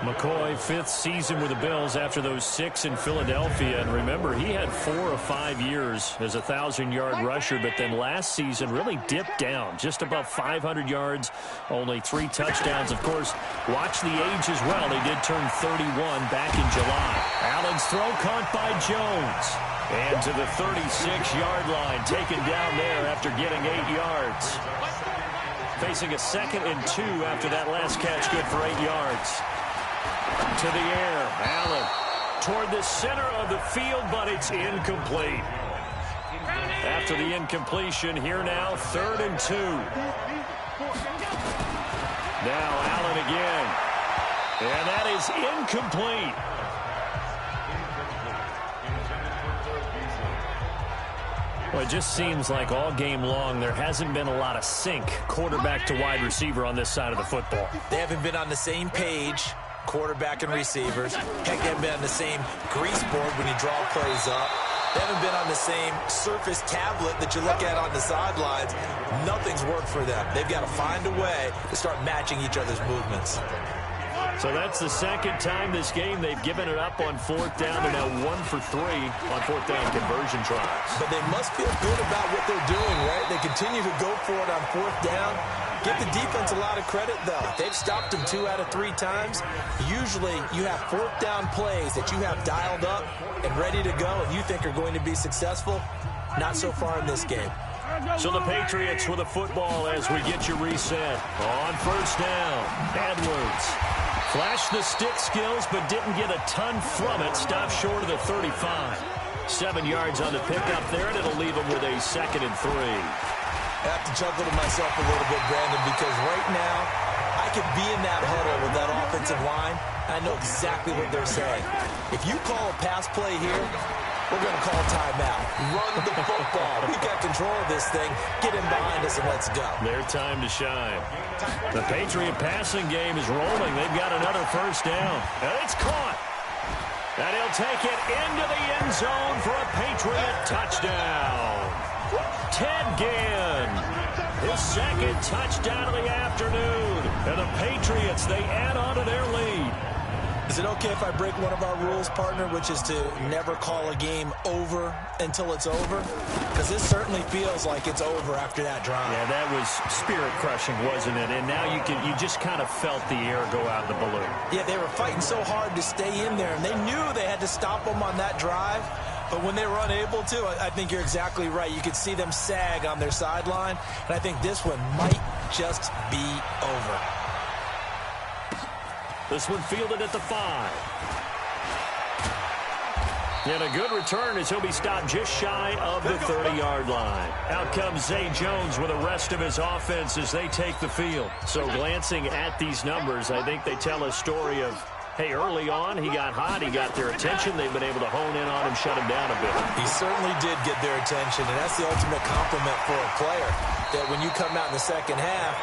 McCoy, 5th season with the Bills after those 6 in Philadelphia. And remember, he had 4 of 5 years as a 1,000-yard rusher, but then last season really dipped down, just above 500 yards, only 3 touchdowns. Of course, watch the age as well. They did turn 31 back in July. Allen's throw caught by Jones. And to the 36-yard line, taken down there after getting 8 yards. Facing a 2nd and 2 after that last catch, good for 8 yards. To the air, Allen toward the center of the field, but it's incomplete. After the incompletion, here now, 3rd and 2. Now Allen again. And that is incomplete. Well, it just seems like all game long there hasn't been a lot of sync quarterback to wide receiver on this side of the football. They haven't been on the same page, quarterback and receivers. Heck, they haven't been on the same grease board when you draw plays up. They haven't been on the same surface tablet that you look at on the sidelines. Nothing's worked for them. They've got to find a way to start matching each other's movements. So that's the 2nd time this game they've given it up on 4th down. They're now 1 for 3 on 4th down conversion tries. But they must feel good about what they're doing, right? They continue to go for it on 4th down. Give the defense a lot of credit, though. They've stopped them 2 out of 3 times. Usually you have 4th down plays that you have dialed up and ready to go and you think are going to be successful. Not so far in this game. So the Patriots with a football as we get you reset. On 1st down, Edwards flashed the stick skills but didn't get a ton from it. Stopped short of the 35. 7 yards on the pickup there, and it'll leave them with a 2nd and 3. I have to chuckle to myself a little bit, Brandon, because right now I could be in that huddle with that offensive line. I know exactly what they're saying. If you call a pass play here, we're going to call timeout. Run the football. We got control of this thing. Get him behind us and let's go. Their time to shine. The Patriot passing game is rolling. They've got another 1st down. And it's caught. And he'll take it into the end zone for a Patriot touchdown. Ted Ginn, his 2nd touchdown of the afternoon. And the Patriots, they add on to their lead. Is it okay if I break one of our rules, partner, which is to never call a game over until it's over? Because this certainly feels like it's over after that drive. Yeah, that was spirit-crushing, wasn't it? And now you just kind of felt the air go out of the balloon. Yeah, they were fighting so hard to stay in there, and they knew they had to stop them on that drive. But when they were unable to, I think you're exactly right. You could see them sag on their sideline, and I think this one might just be over. This one fielded at the 5. And a good return as he'll be stopped just shy of the 30-yard line. Out comes Zay Jones with the rest of his offense as they take the field. So glancing at these numbers, I think they tell a story of, hey, early on, he got hot, he got their attention. They've been able to hone in on him, shut him down a bit. He certainly did get their attention, and that's the ultimate compliment for a player, that when you come out in the second half,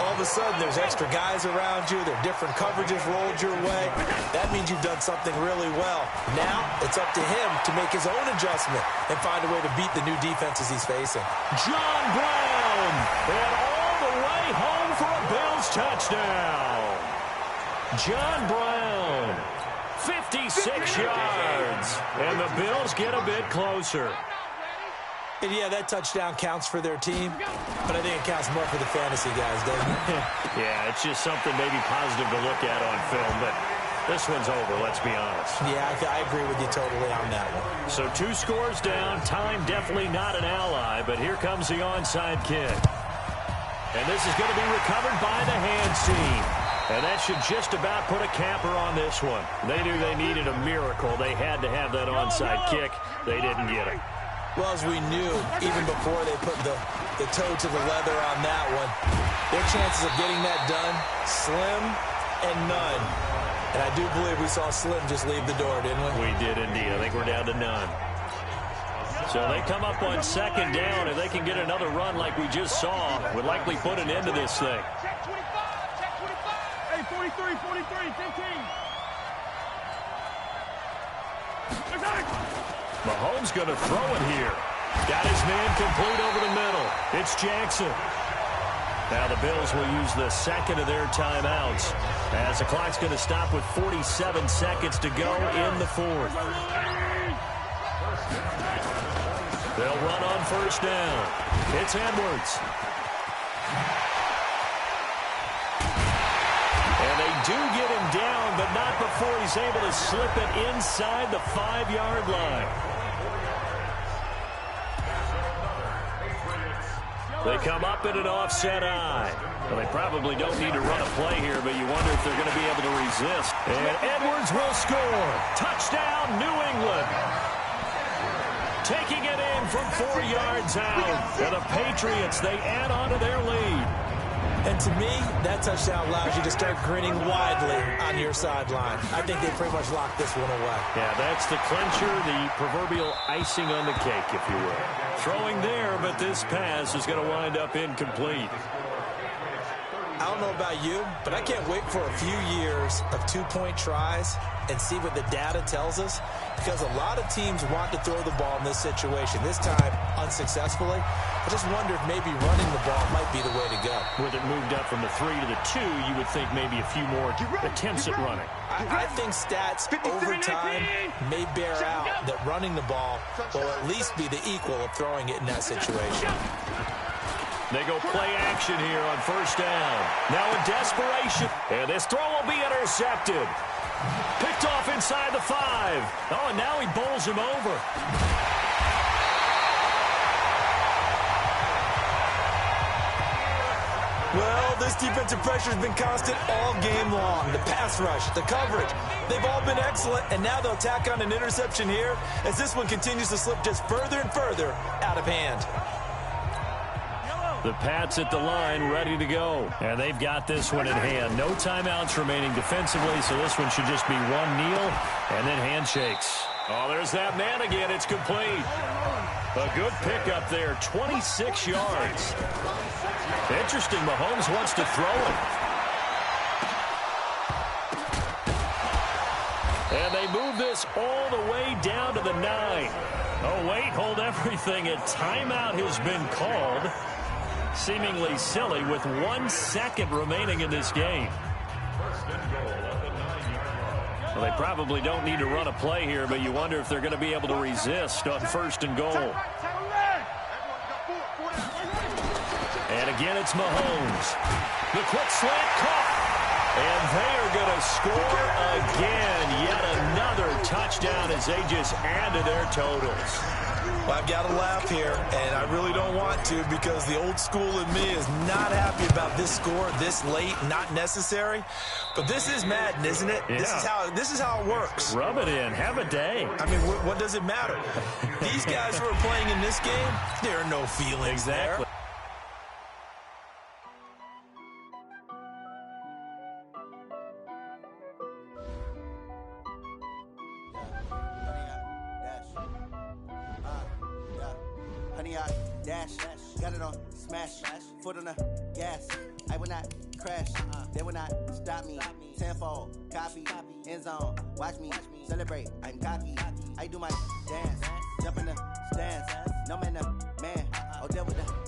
all of a sudden there's extra guys around you, there are different coverages rolled your way. That means you've done something really well. Now it's up to him to make his own adjustment and find a way to beat the new defenses he's facing. John Brown, and all the way home for a Bills touchdown. John Brown, 56 yards, and the Bills get a bit closer. And yeah, that touchdown counts for their team, but I think it counts more for the fantasy guys, doesn't it? Yeah, it's just something maybe positive to look at on film, but this one's over, let's be honest. Yeah, I agree with you totally on that one. So 2 scores down, time definitely not an ally, but here comes the onside kick. And this is going to be recovered by the hands team. And that should just about put a capper on this one. They knew they needed a miracle. They had to have that onside kick. They didn't get it. Well, as we knew, even before they put the toe to the leather on that one, their chances of getting that done, slim and none. And I do believe we saw Slim just leave the door, didn't we? We did indeed. I think we're down to none. So they come up on second down. If they can get another run like we just saw, would likely put an end to this thing. Check 25, check 25. Hey, 43, 15. Mahomes going to throw it here. Got his man complete over the middle. It's Jackson. Now the Bills will use the second of their timeouts as the clock's going to stop with 47 seconds to go in the 4th. They'll run on first down. It's Edwards. And they do get him down, but not before he's able to slip it inside the 5-yard line. They come up in an offset eye. Well, they probably don't need to run a play here, but you wonder if they're going to be able to resist. And Edwards will score. Touchdown, New England. Taking it in from 4 yards out. And the Patriots, they add on to their lead. And to me, that touchdown allows you to start grinning widely on your sideline. I think they pretty much locked this one away. Yeah, that's the clincher, the proverbial icing on the cake, if you will. Throwing there, but this pass is going to wind up incomplete. I don't know about you, but I can't wait for a few years of 2-point tries and see what the data tells us, because a lot of teams want to throw the ball in this situation. This time, unsuccessfully. I just wonder if maybe running the ball might be the way to go. With it moved up from the 3 to the 2, you would think maybe a few more attempts at running. I think stats over time may bear out that running the ball will at least be the equal of throwing it in that situation. They go play action here on first down. Now in desperation. And this throw will be intercepted. Picked off inside the 5. Oh, and now he bowls him over. Well, this defensive pressure has been constant all game long. The pass rush, the coverage, they've all been excellent, and now they'll tack on an interception here as this one continues to slip just further and further out of hand. The Pats at the line, ready to go. And they've got this one in hand. No timeouts remaining defensively, so this one should just be one kneel and then handshakes. Oh, there's that man again. It's complete. A good pickup there, 26 yards. Interesting, Mahomes wants to throw it. And they move this all the way down to the 9. Oh, wait, hold everything. A timeout has been called. Seemingly silly with 1 second remaining in this game. Well, they probably don't need to run a play here, but you wonder if they're going to be able to resist on first and goal. And again, it's Mahomes. The quick slant caught. And they are going to score again. Yet another touchdown as they just add to their totals. Well, I've got to laugh here, and I really don't want to because the old school in me is not happy about this score this late, not necessary. But this is Madden, isn't it? Yeah. This is how it works. Rub it in. Have a day. I mean, what does it matter? These guys who are playing in this game, there are no feelings Exactly. there. Dash, got it on, smash, foot on the gas. I will not crash, they will not stop me. Tenfold, copy, end zone, watch me celebrate. I'm cocky, I do my dance, jump in the stands. No man, man, oh, there with the